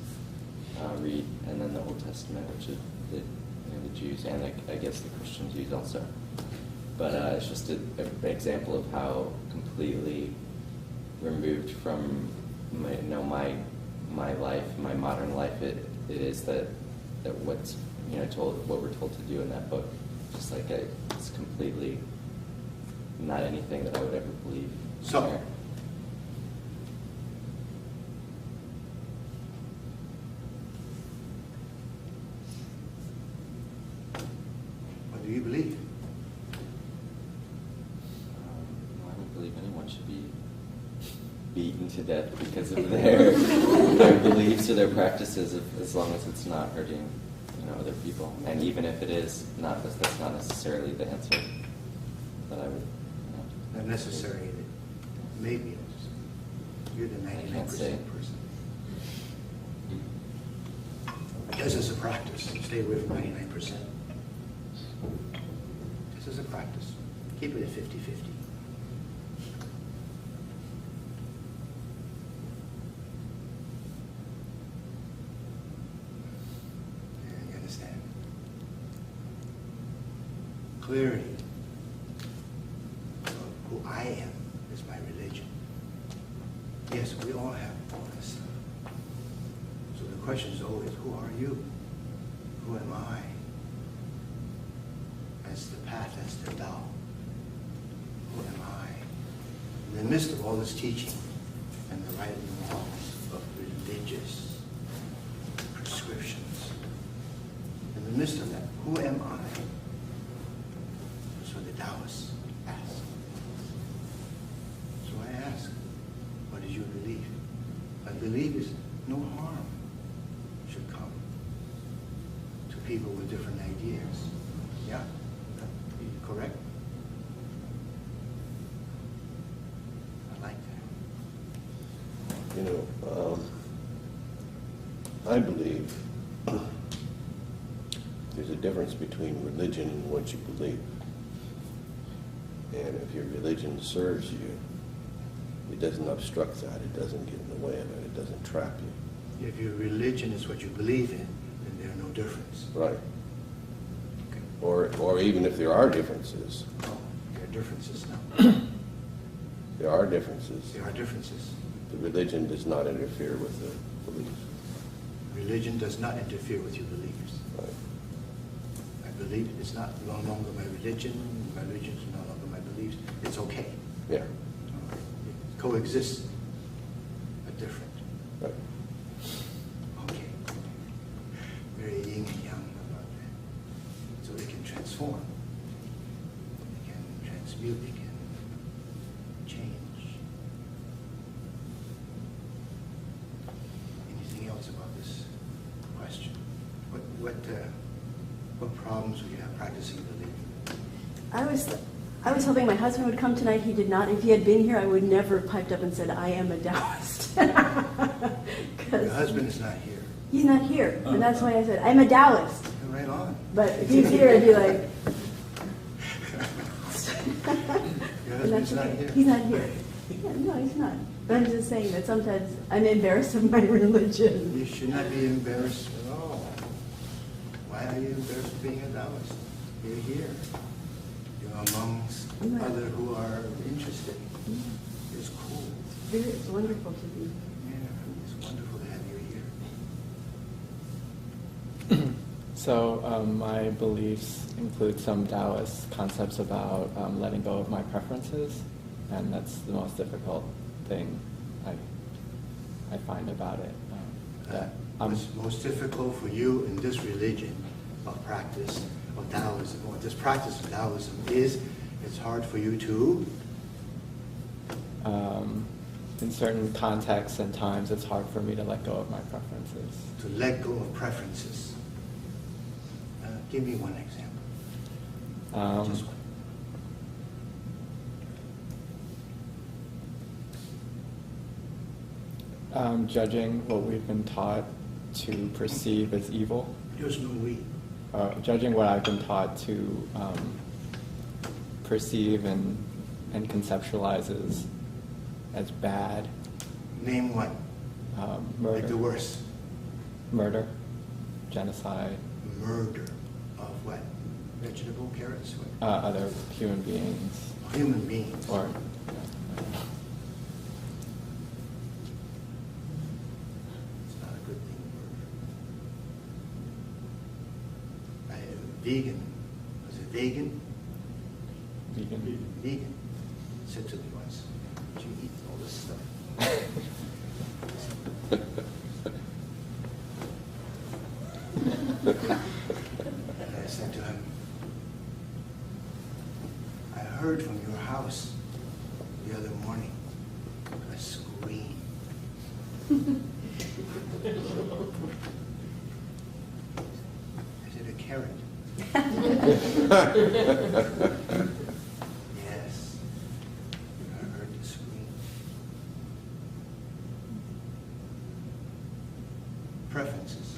read, and then the Old Testament, which is the Jews and I guess the Christians use also. But it's just an example of how completely removed from my life, my modern life, it is that what's what we're told to do in that book, just like it's completely not anything that I would ever believe. So, what do you believe? I don't believe anyone should be beaten to death because of their beliefs or their practices, as long as it's not hurting other people. And even if it is not, that's not necessarily the answer that I would. Not necessarily. Maybe you're the 99% person. Just as a practice, stay away from 99%. Just as a practice. Keep it at 50-50. Yeah, you understand? Clarity of who I am is my religion. Yes, we all have all this stuff. So the question is always, who are you? Who am I? That's the path, that's the Tao. Who am I? In the midst of all this teaching and the right and wrongs of religious prescriptions, in the midst of that, who am I? That's what the Taoists ask. So I ask, what is your belief? My belief is no harm should come to people with different ideas. Yeah? Correct? I like that. You know, I believe there's a difference between religion and what you believe. And if your religion serves you, it doesn't obstruct that. It doesn't get in the way of it. It doesn't trap you. If your religion is what you believe in, then there's no difference. Right. Or even if there are differences. Oh, there are differences now. There are differences. There are differences. The religion does not interfere with the beliefs. Religion does not interfere with your beliefs. Right. My belief is no longer my religion. My religion is no longer my beliefs. It's okay. Yeah. It coexists, but different. Right. Okay. Very yin and yang about that. So they can transform. They can transmute. They can change. Anything else about this question? What problems would you have practicing belief? I was hoping my husband would come tonight. He did not. If he had been here, I would never have piped up and said, I am a Taoist. Your husband is not here. He's not here. And that's why I said, I'm a Taoist. Right on. But if he's here, I'd be like... Your husband's not here? He's not here. Yeah, no, he's not. But I'm just saying that sometimes I'm embarrassed of my religion. You should not be embarrassed at all. Why are you embarrassed of being a Taoist? You're here. You're amongst others who are interested. It's cool. It's wonderful to be. Yeah, it's wonderful to have you here. So my beliefs include some Taoist concepts about letting go of my preferences, and that's the most difficult thing I find about it. What's most difficult for you in this religion of practice of Taoism, or this practice of Taoism, is it's hard for you to? In certain contexts and times, it's hard for me to let go of my preferences. To let go of preferences. Give me one example. Just one. Judging what we've been taught to perceive as evil. There's no we. Judging what I've been taught to perceive and conceptualize as bad. Name one. Murder. Like the worst. Murder. Genocide. Murder of what? Vegetable, carrots? What? Other human beings. Human beings. Or it's not a good thing, murder. Vegan. Was it vegan? Vegan. Vegan. Said to me once, "Did you eat all this stuff?" And I said to him, I heard from your house the other morning a scream. Is it a carrot? Yes, I heard the scream. Preferences.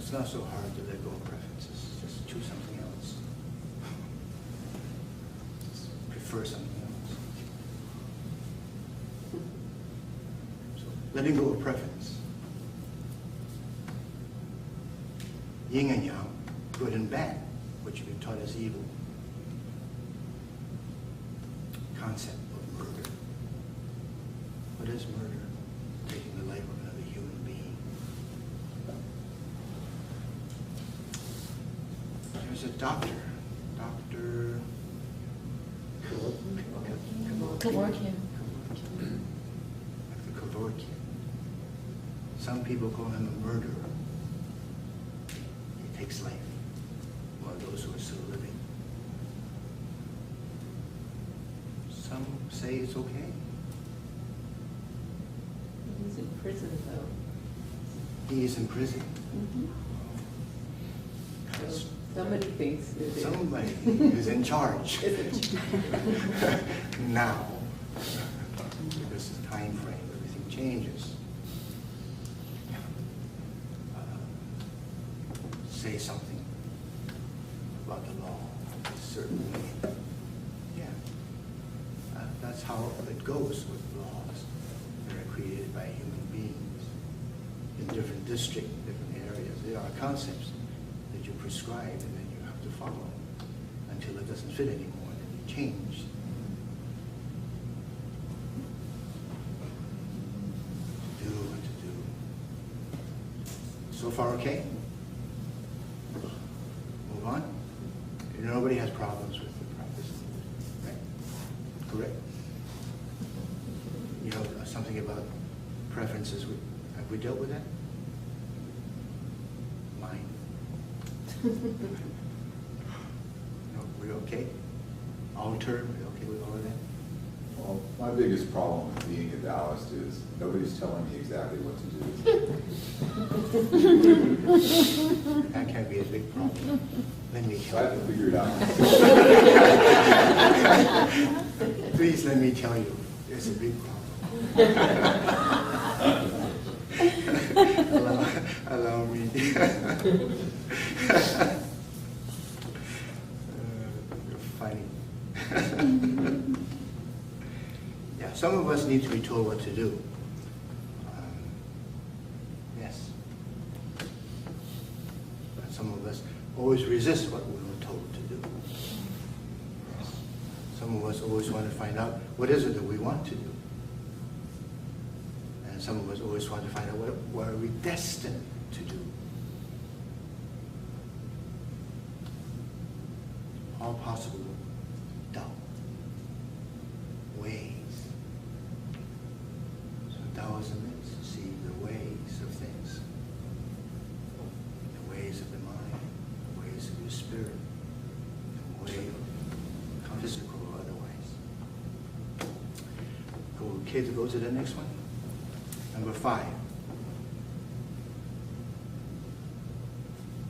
it's not so hard to let go of preferences. Just choose something else. Just prefer something else. So letting go of preference. Yin and yang, good and bad, which you've been taught as evil. Concept of murder. What is murder? Taking the life of another human being. There's a doctor. Dr. Kevorkian. Dr. Kevorkian. Some people call him a murderer. He takes life, while those who are still living. Some say it's okay. He's in prison, though. He is in prison. So somebody thinks it is. Somebody is in charge. Now. Because the time frame, everything changes. Say something about the law a certain way. Yeah. That's how it goes with laws that are created by human beings in different districts, different areas. There are concepts that you prescribe and then you have to follow until it doesn't fit anymore, and then you change. To do what to do. So far, okay? Move on. Nobody has problems with the practice, right? Correct? You know, something about preferences. Have we dealt with that? Mine. No, we're okay? Alter, we're okay with all of that? Well, my biggest problem with being a Taoist is nobody's telling me exactly what to do. That can be a big problem. Let me So I tell have to you. figure it out. Please let me tell you, it's a big problem. allow me. You're funny. Yeah, some of us need to be told what to do. Yes. But some of us always resist what we were told to do. Yes. Some of us always want to find out what is it that we want to do. And some of us always want to find out what are we destined to do. All possible Tao ways. So Taoism is to see the ways of things, the ways of the mind, the ways of your spirit, the way of physical or otherwise. Okay to go to the next one? Number 5.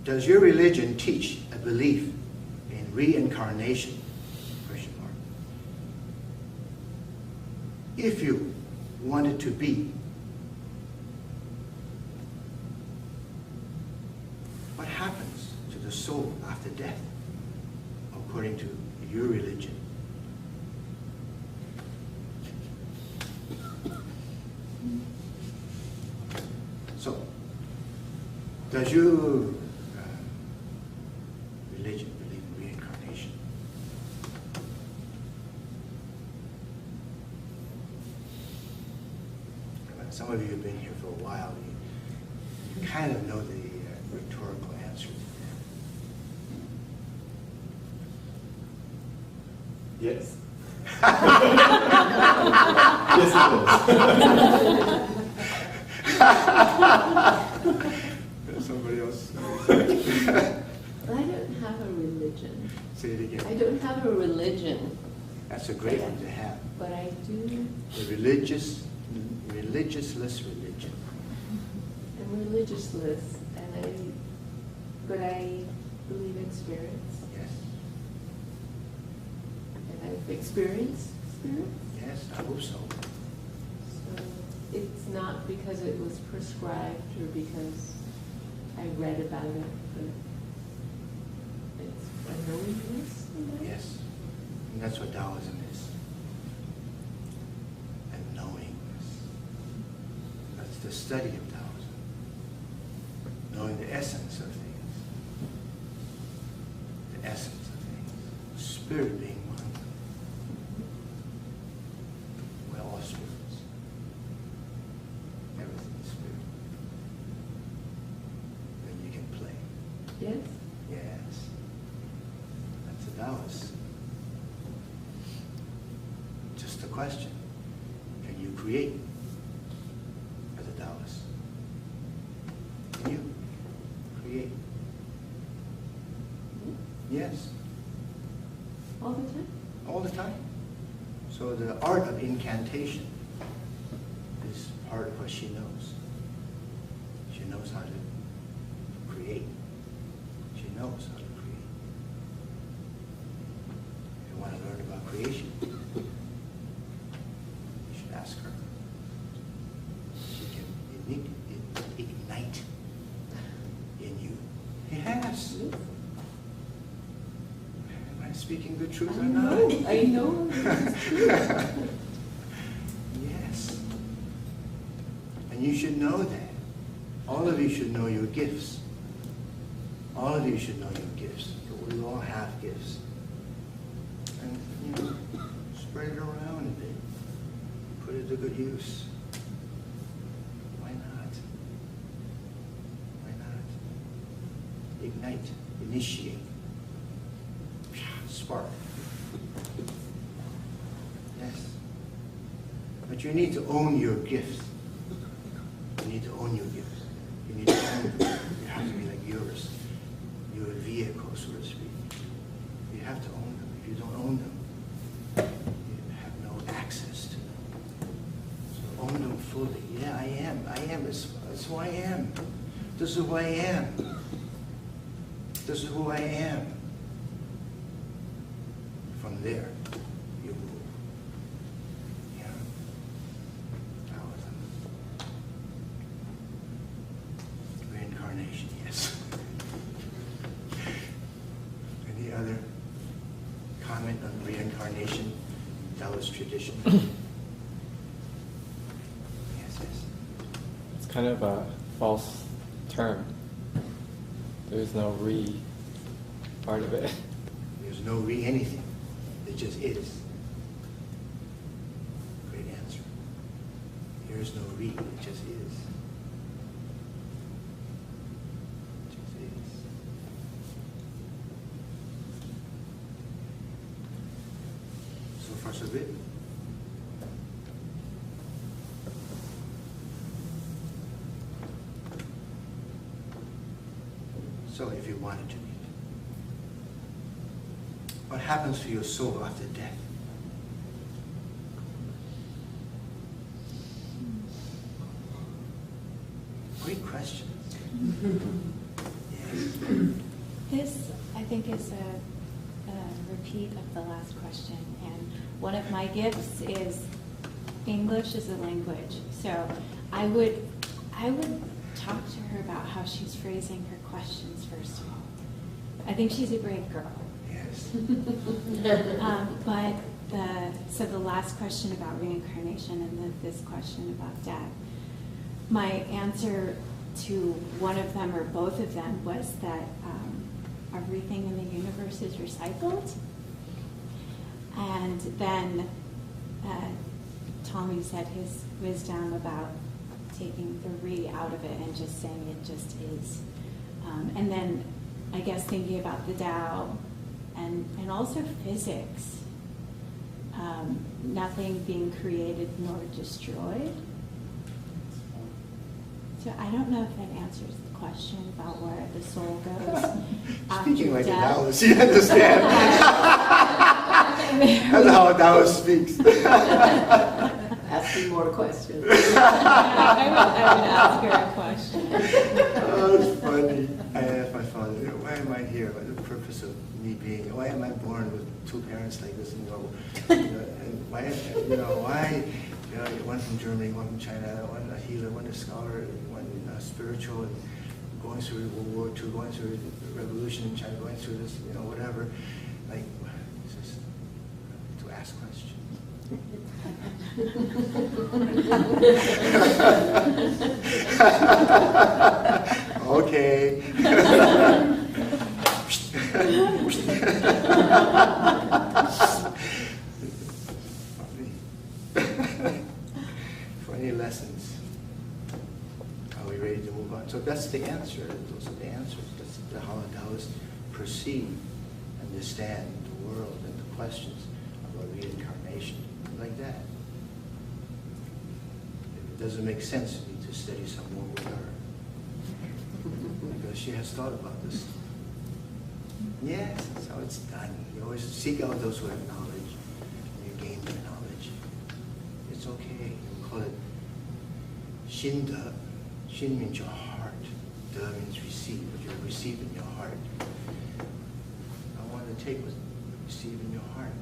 Does your religion teach a belief in reincarnation? Question mark. If you wanted to be, what happens to the soul after death, according to your religion? So, does your religion believe in reincarnation? Some of you have been here for a while. You kind of know the rhetorical answer to that. Yes. Somebody else? I don't have a religion. Say it again. I don't have a religion. That's a great one to have. But I do. The religiousess religion. I'm religiousless, but I believe in spirits. Yes. And I've experienced spirits. Yes, I hope so. So it's not because it was prescribed or because I I read about it, but it's a knowingness. Yes. And that's what Taoism is. And knowingness. That's the study of Taoism. Knowing the essence of things. The essence of things. Spirit being one. We're all spirits. Everything is spirit. Then you can play. Yes? Yes. That's a Taoist. Just a question. Can you create as a Taoist? Can you create? Yes. All the time? All the time. So the art of incantation is part of what she knows. She knows how to create. She knows how to create. If you want to learn about creation, you should ask her. She can ignite in you. Yes. Am I speaking the truth or not? I know. This is true. Yes. And you should know that. All of you should know your gifts. All of you should know your gifts. We all have gifts. And, you know, spread it around a bit. Put it to good use. Why not? Why not? Ignite. Initiate. Spark. Yes. But you need to own your gifts. You need to own your gifts. You need to own them. They have to be like yours. Your vehicle, so to speak. You have to own them. If you don't own them, you have no access to them. So own them fully. Yeah, I am. I am. That's who I am. This is who I am. This is who I am. From there, you move. Yeah. Taoism. Reincarnation, yes. Any other comment on reincarnation, Taoist tradition? Yes, yes. It's kind of a false term. There's no re part of it. There's no re anything. It just is. Great answer. There's no re, it just is. It just is. So far, so good. So if you wanted to meet, what happens to your soul after death? Great question. Yes. This, I think, is a repeat of the last question. And one of my gifts is English as a language. So I would talk to her about how she's phrasing her questions, first of all. I think she's a great girl. Yes. But the last question about reincarnation and this question about death, my answer to one of them or both of them was that everything in the universe is recycled. And then Tommy said his wisdom about taking the re out of it and just saying it just is. And then I guess thinking about the Tao and also physics. Nothing being created nor destroyed. So I don't know if that answers the question about where the soul goes after Speaking like a death. Taoist, you understand. That's how a Taoist speaks. Ask me more questions. I would ask her a question. Oh, it's funny. I asked my father, why am I here? What's the purpose of me being? Why am I born with two parents like this? And why? Why? One from Germany, one from China, one a healer, one a scholar, one spiritual. And going through World War II, going through the revolution in China, going through this, whatever. Like, it's just to ask questions. Okay. Funny lessons. Are we ready to move on? So that's the answer. Those are the answers. That's how Taoists perceive, understand the world and the questions about reincarnation, like that. If it doesn't make sense, you need to study some more with her. Because she has thought about this. Yes, that's how it's done. You always seek out those who have knowledge, and you gain their knowledge. It's okay. You call it Xin De. Xin means your heart. De means receive, what you receive in your heart. I want to take what you receive in your heart.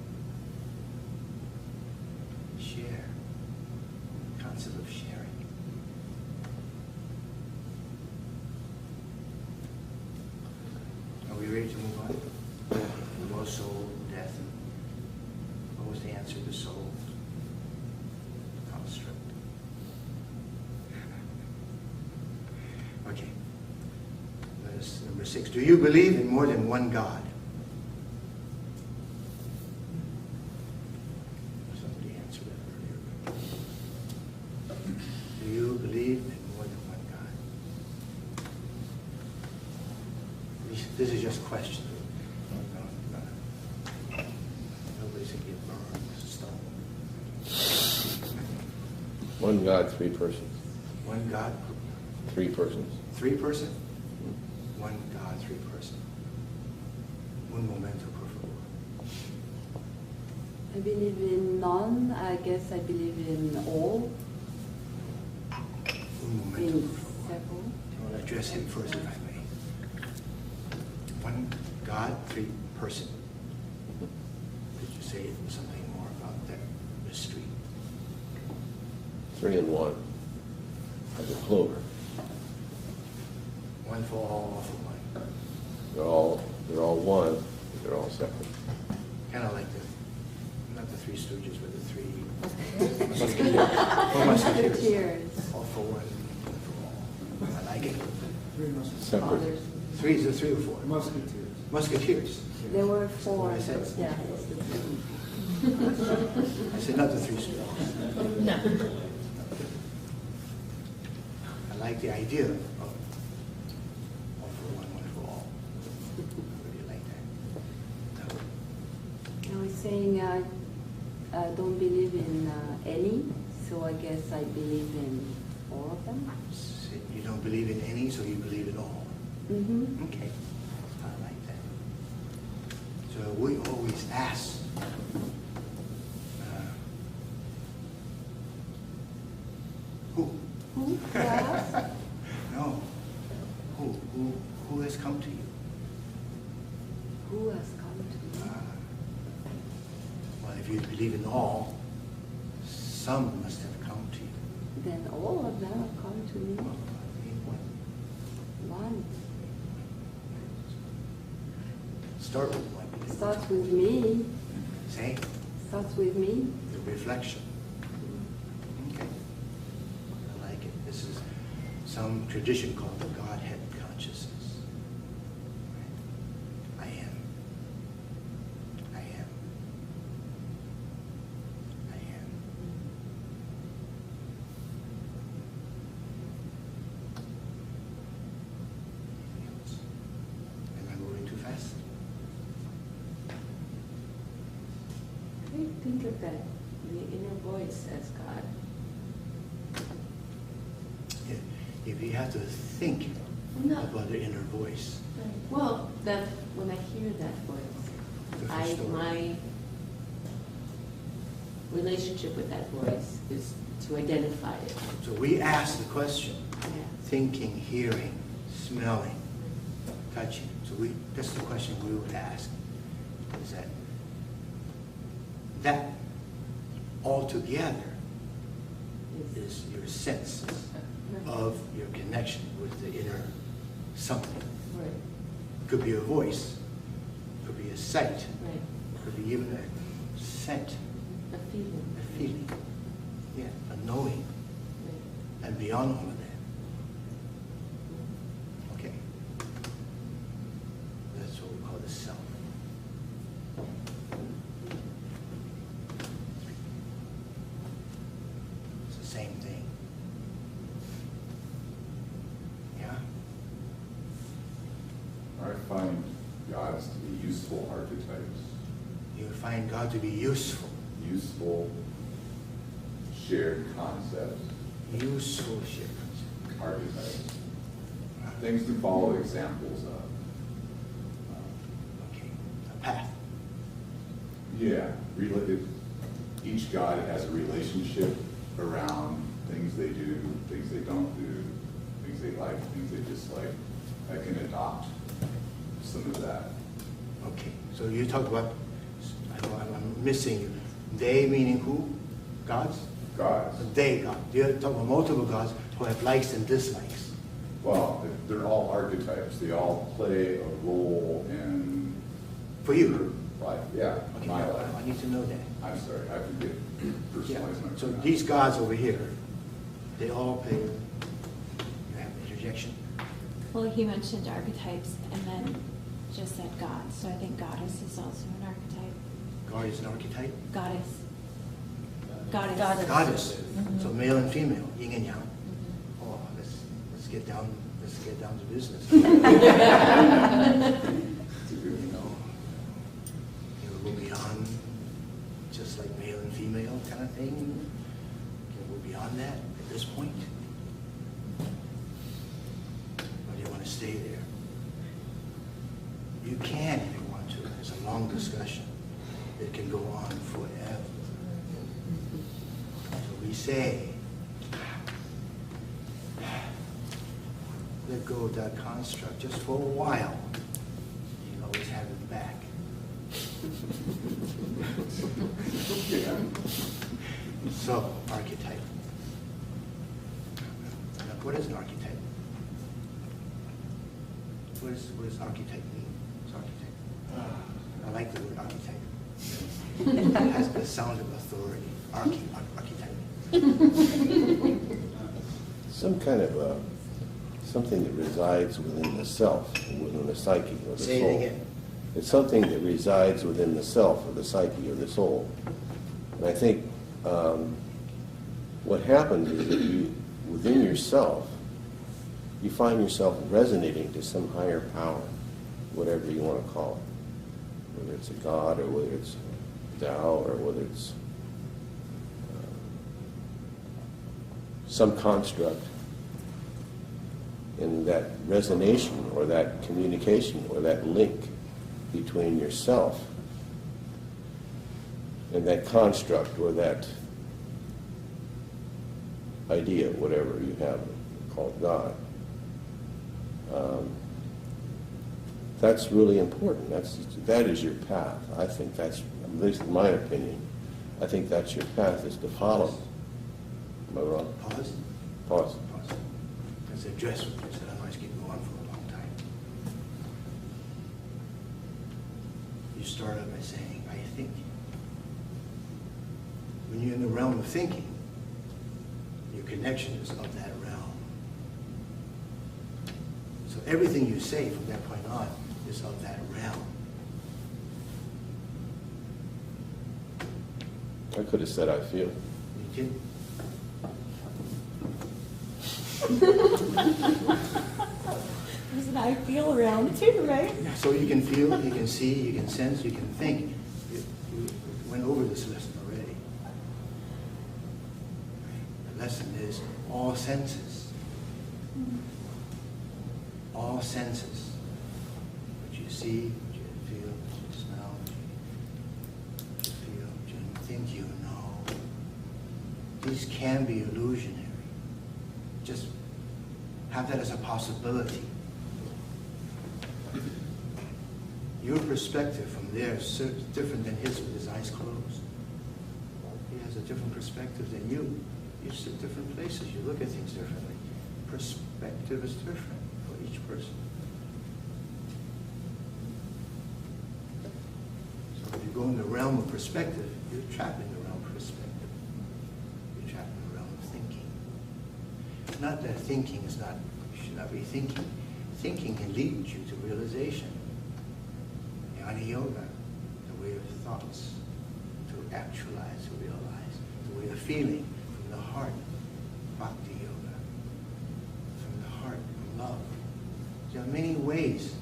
Share. The concept of sharing. Are we ready to move on? About soul, death. What was the answer to soul? Construct. Okay. That's number 6. Do you believe in more than one God? Somebody answered that earlier. Do you believe in more than one God? This is just questions. Nobody's going to get burned with stone. One God, 3 persons. One God, 3 persons. 3 person. One God, 3 person. Un momento, por favor. I believe in none. I guess I believe in all. Un momento, In por favor. several. I want to address him first, if I may. One God, 3 person. Could you say something more about that mystery? 3 and 1. Like a clover. One for all for one. They're all one, but they're all separate. Kind of like not the 3 Stooges, but the 3 Musketeers. Musketeers. All for one for all. I like it. 3 Musketeers. Separate. 3 is it 3 or 4? Musketeers. Musketeers. There were That's 4. what I said. Yeah. I said not the 3 Stooges. No. I like the idea of all for one for all. I really like that. I was saying I don't believe in any, so I guess I believe in all of them. So you don't believe in any, so you believe in all. Mm-hmm. Okay, I like that. So we always ask, who? Who? Yes. No. Who has come to you? Who has come to me? Well, if you believe in all, some must have come to you. Then all of them have come to me. Well, I mean, what? One. Start with one. Starts with me. Say, Starts with me. the reflection. Okay. I like it. This is some tradition called the Godhead consciousness. I am. I am. I am. Anything else? Am I moving too fast? I think of that, the inner voice as God. If you have to think No. about the inner voice, Well, that when I hear that voice, Different story. my relationship with that voice is to identify it. so we ask the question, Yeah. thinking, hearing, smelling, touching. So that's the question we would ask, is that altogether is your sense of your connection with the inner something. Right. Could be a voice, could be a sight, Right. could be even a scent, A feeling. a feeling, yeah, a knowing, Right. and beyond all of that. Okay. That's what we call the self. It's the same thing. Yeah? I find gods to be useful archetypes. You find God to be useful. Useful, shared concepts, Useful shepherds. archetypes. Things to follow examples of. Okay. A path. Yeah, each god has a relationship around things they do, things they don't do, things they like, things they dislike. I can adopt some of that. Okay. So you talk about, I'm missing, they meaning who? Gods? Gods. They God. You talk about multiple gods who have likes and dislikes. Well, they're all archetypes. They all play a role in For you? life. Yeah, Okay. my life. I need to know that. I'm sorry, I forget personalize my So pronouns. these gods over here, they all play, you have interjection? Well, he mentioned archetypes and then just said God, so I think goddess is also an archetype. God is an archetype? Goddess. Goddess. Goddess. Mhm. So male and female, yin and yang. Oh, let's get down to business. You know, you go beyond just like male and female kind of thing. Can we go beyond that at this point? Or do you want to stay there? You can if you want to. It's a long discussion. It can go on forever. So we say, let go of that construct just for a while. You can always have it back. So, archetype. Now, what is an archetype? What does archetype mean? What's archetype? I like the word archetype. It has the sound of authority. Archetype. Some kind of something that resides within the self, within the psyche or the Say soul. it again. It's something that resides within the self or the psyche or the soul. And I think what happens is that you, within yourself, you find yourself resonating to some higher power, whatever you want to call it. Whether it's a God or whether it's Tao or whether it's some construct. In that resonation or that communication or that link between yourself and that construct or that idea, whatever you have called God. That's really important. That is your path. I think that's, at least in my opinion, I think that's your path, is to follow. Am I wrong? Pause. Pause. Pause. Let's address what you said, otherwise keep going for a long time. You started by saying, I think. When you're in the realm of thinking, your connection is of that realm. So everything you say from that point on is of that realm. I could have said I feel. You did? There's an I feel around too, right? So you can feel, you can see, you can sense, you can think. You went over this lesson already. The lesson is all senses. All senses. What you see, what you feel, what you smell, what you feel, what you think you know. These can be illusionary. Just have that as a possibility. Your perspective from there is different than his with his eyes closed. He has a different perspective than you. You sit different places. You look at things differently. Perspective is different for each person. So if you go in the realm of perspective, you're trapped in the realm of perspective. You're trapped in the realm of thinking. Not that thinking is not, you should not be thinking. Thinking can lead you to realization. Jnana Yoga, the way of thoughts, to actualize, to realize, the way of feeling from the heart. Bhakti Yoga, from the heart, from love. There are many ways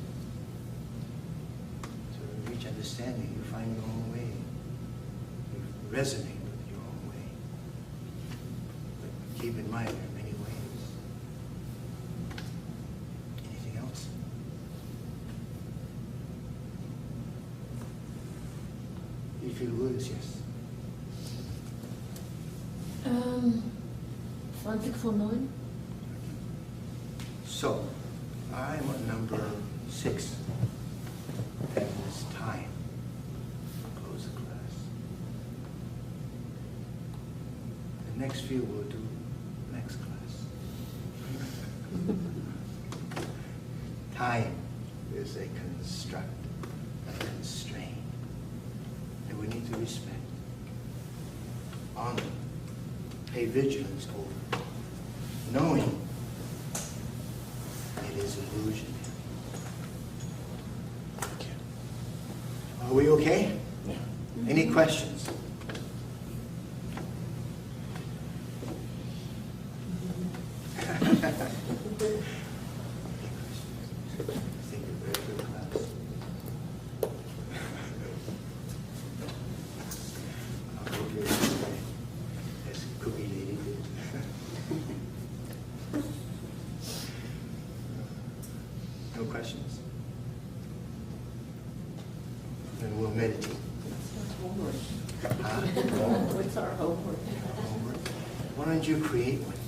to reach understanding. You find your own way. You resonate with your own way. But keep in mind, there are many ways. Anything else? You feel good, yes. 20 voor 9. So, I'm on number 6. And it's time to close the class. The next few we'll do next class. Time is a construct, a constraint that we need to respect. Honor, pay vigilance over, knowing it is illusion. Are we okay? Yeah. Any questions? No questions? Then we'll meditate. Huh? What's our homework? Homework? Why don't you create one?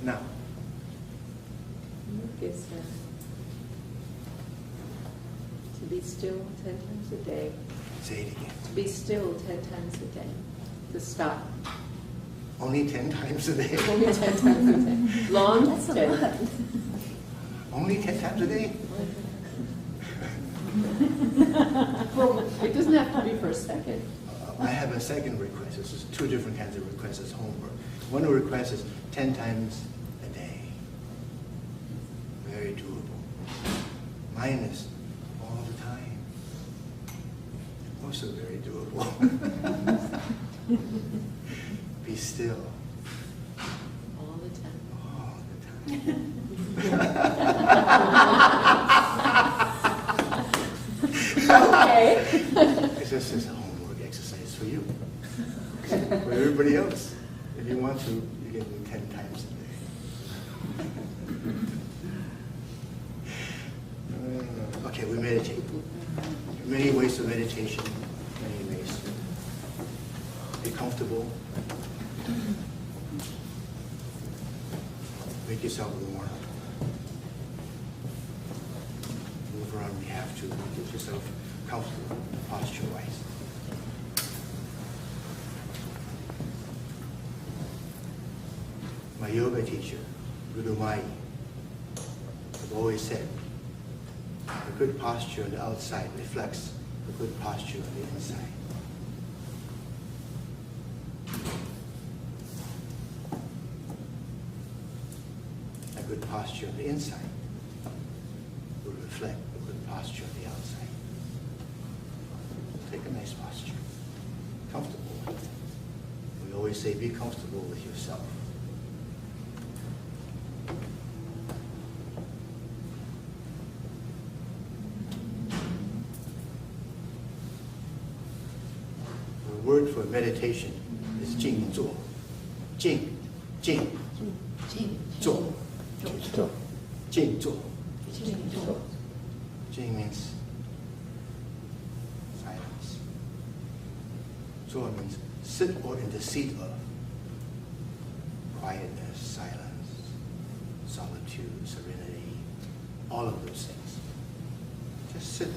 Now. Homework is to be still 10 times a day. Say it again. To be still 10 times a day. To stop. Only 10 times a day? Only 10 times a day. Long That's a 10. lot. Only 10 times a day? Well, it doesn't have to be for a second. I have a second request. This is 2 different kinds of requests as homework. One request is 10 times a day. Very doable. Mine is all the time. Also very doable. Be still. All the time. All the time. Okay. It's just a homework exercise for you. For everybody else, if you want to, you can do 10 times a day. Okay, we meditate. Many ways of meditation, many ways. Be comfortable. Make yourself warm. Move around if you have to. Get yourself comfortable, posture-wise. My yoga teacher, Guru Mai, have always said, a good posture on the outside reflects a good posture on the inside. A good posture on the inside will reflect a good posture on the outside. Take a nice posture. Comfortable. We always say, be comfortable with yourself. The word for meditation is Jing Zuo. Jing, Jing, Zuo. Jing Zuo. Jing means silence. Zuo means sit or in the seat of quietness, silence, solitude, serenity, all of those things. Just sit in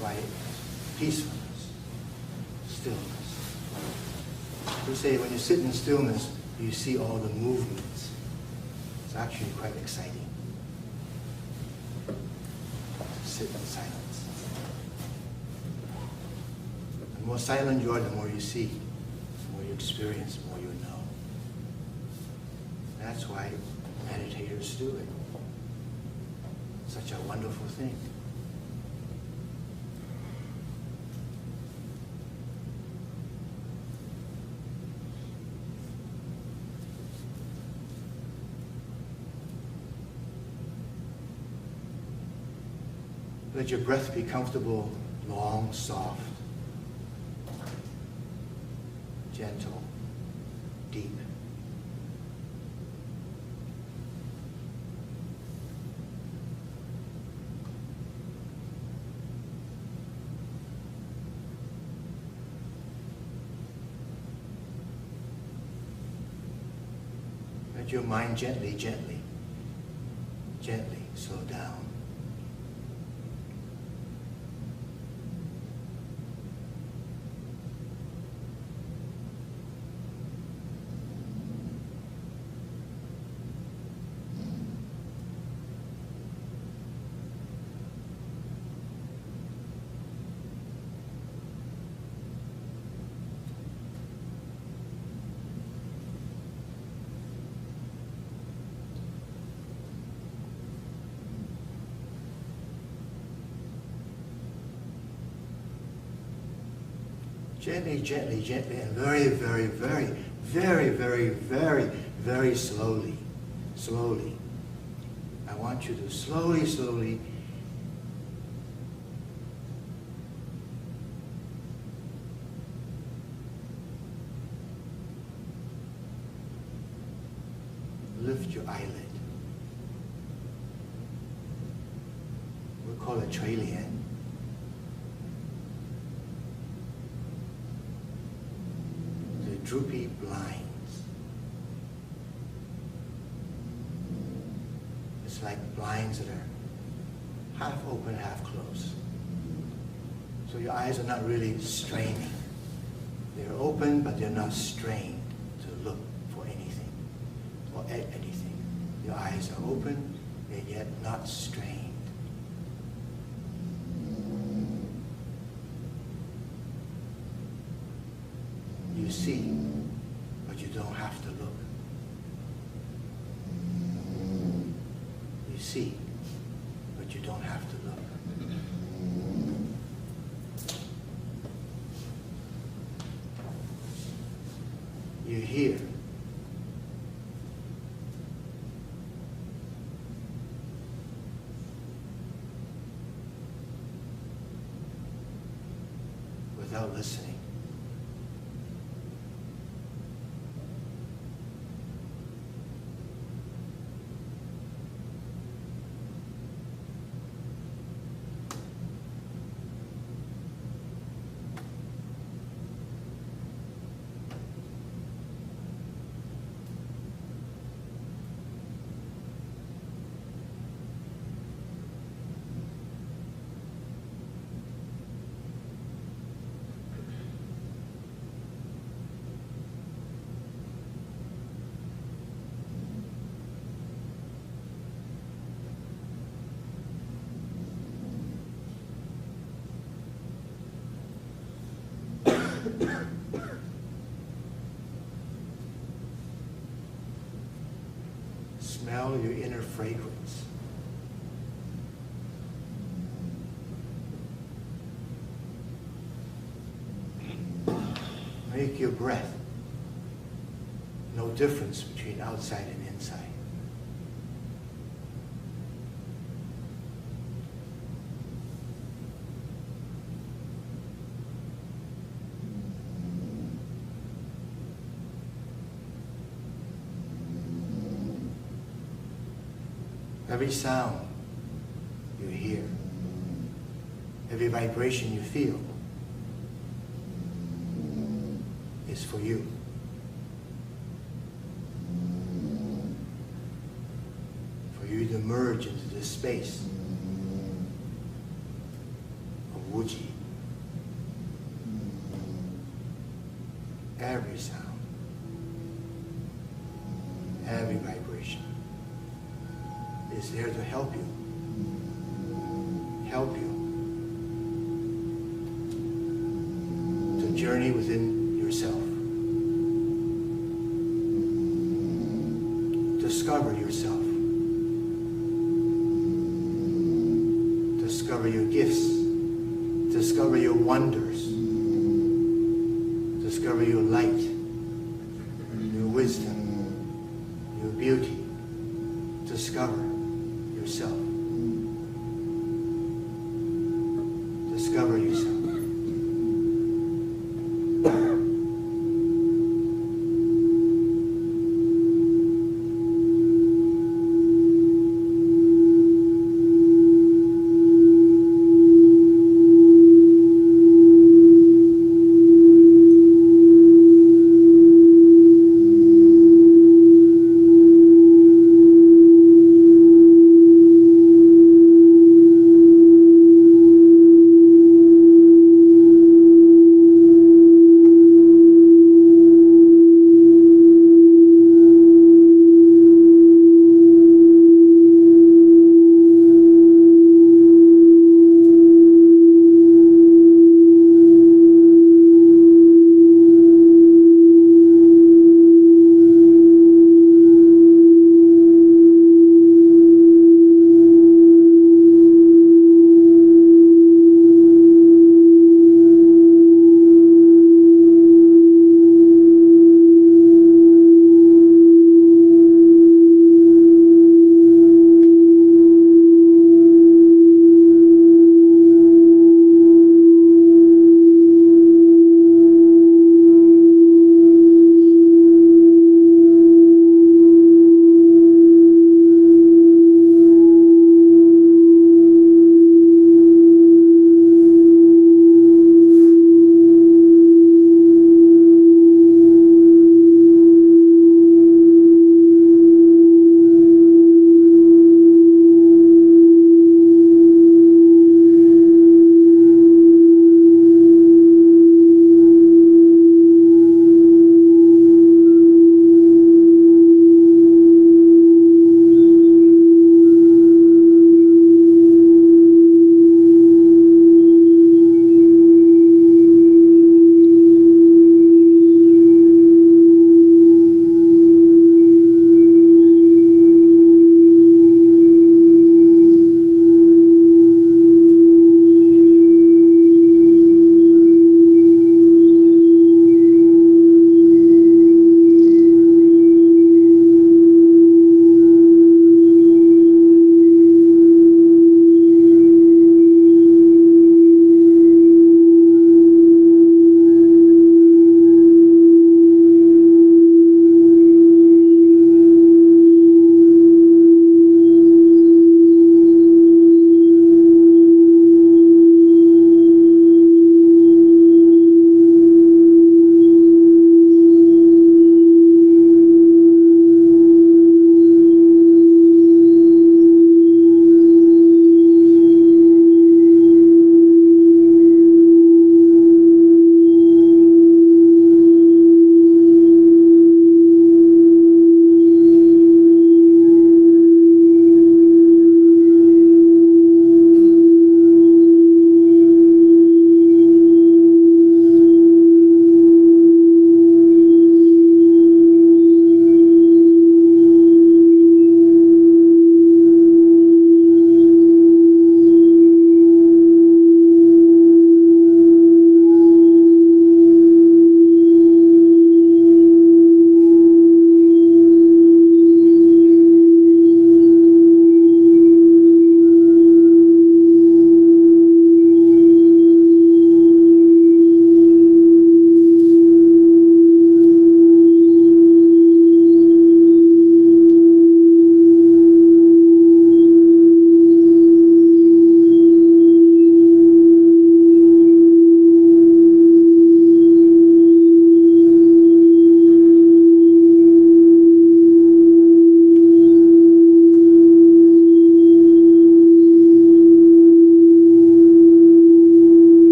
quietness, peacefulness, stillness. We say when you sit in stillness, you see all the movements. It's actually quite exciting. Sit in silence. The more silent you are, the more you see, the more you experience, the more you know. That's why meditators do it. Such a wonderful thing. Let your breath be comfortable, long, soft, gentle, deep. Let your mind gently slow down. Gently, and very slowly. I want you to slowly lift your eyelid. We call it trailing. Droopy blinds. It's like blinds that are half open, half closed. So your eyes are not really straining. They're open, but they're not strained to look for anything or at anything. Your eyes are open, and yet not strained. You see, but you don't have to look. You see, but you don't have to look. You hear. Without listening. Smell your inner fragrance. Make your breath no difference between outside and inside. Every sound you hear, every vibration you feel is for you. For you to merge into this space of Wuji. Every sound, every vibration is there to help you. Help you to journey within yourself. Discover yourself. Discover your gifts. Discover your wonders. Discover your light, your wisdom, your beauty. Discover yourself. Discover yourself.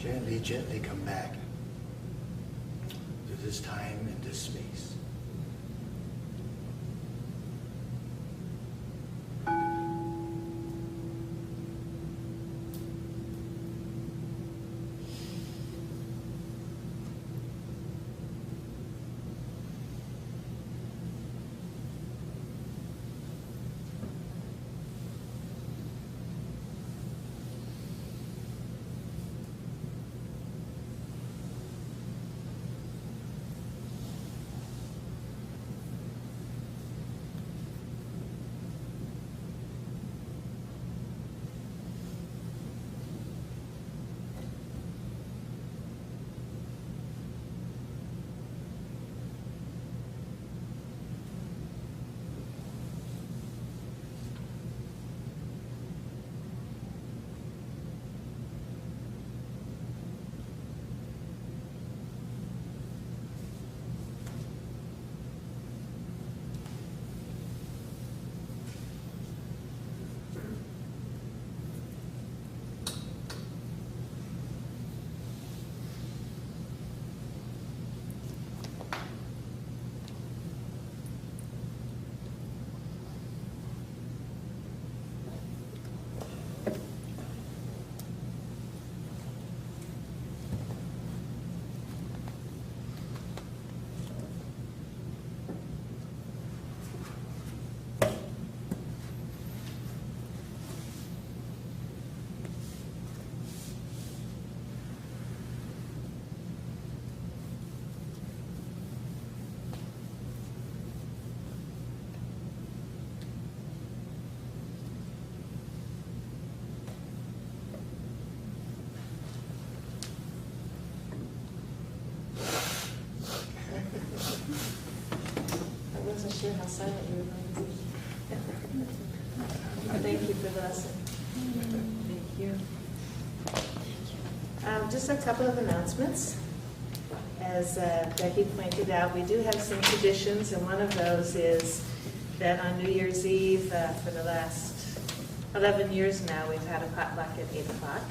Gently, gently come back to this time and this space. I wasn't sure how silent you were going to be. Thank you for the lesson. Thank you. Just a couple of announcements. As Becky pointed out, we do have some traditions, and one of those is that on New Year's Eve, for the last 11 years now, we've had a potluck at 8 o'clock.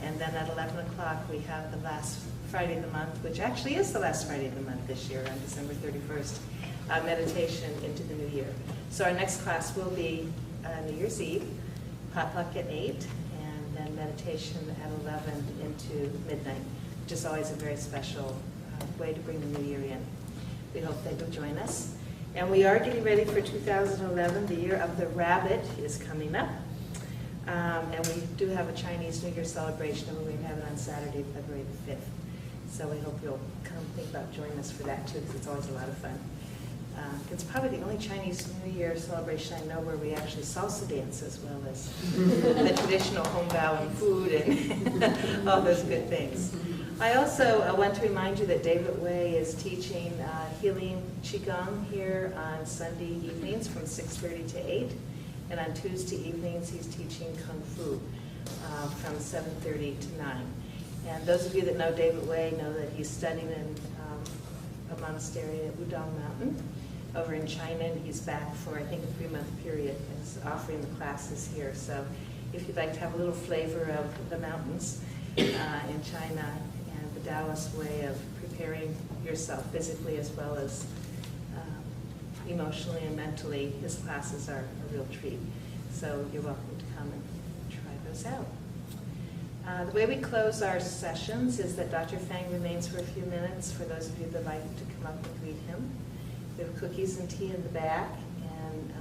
And then at 11 o'clock, we have the last Friday of the month, which actually is the last Friday of the month this year, on December 31st, meditation into the new year. So our next class will be New Year's Eve, potluck at 8, and then meditation at 11 into midnight, which is always a very special way to bring the new year in. We hope they will join us. And we are getting ready for 2011. The Year of the Rabbit is coming up. And we do have a Chinese New Year celebration, and we're going to have it on Saturday, February the 5th. So we hope you'll come think about joining us for that too, because it's always a lot of fun. It's probably the only Chinese New Year celebration I know where we actually salsa dance as well as the traditional home bow and food and all those good things. I also want to remind you that David Way is teaching healing Qigong here on Sunday evenings from 6:30 to 8. And on Tuesday evenings, he's teaching Kung Fu from 7:30 to 9. And those of you that know David Way know that he's studying in a monastery at Wudong Mountain over in China, and he's back for, I think, a 3-month period and is offering the classes here. So if you'd like to have a little flavor of the mountains in China and the Taoist way of preparing yourself physically as well as emotionally and mentally, his classes are a real treat. So you're welcome to come and try those out. The way we close our sessions is that Dr. Fang remains for a few minutes for those of you that like to come up and greet him. We have cookies and tea in the back and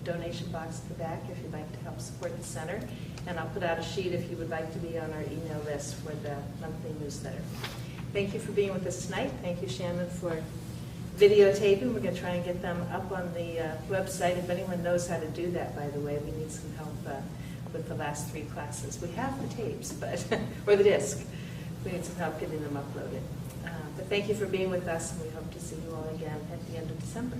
donation box at the back if you'd like to help support the center. And I'll put out a sheet if you would like to be on our email list for the monthly newsletter. Thank you for being with us tonight. Thank you, Shannon, for videotaping. We're going to try and get them up on the website. If anyone knows how to do that, by the way, we need some help with the last 3 classes. We have the tapes, but or the disc. We need some help getting them uploaded. But thank you for being with us, and we hope to see you all again at the end of December.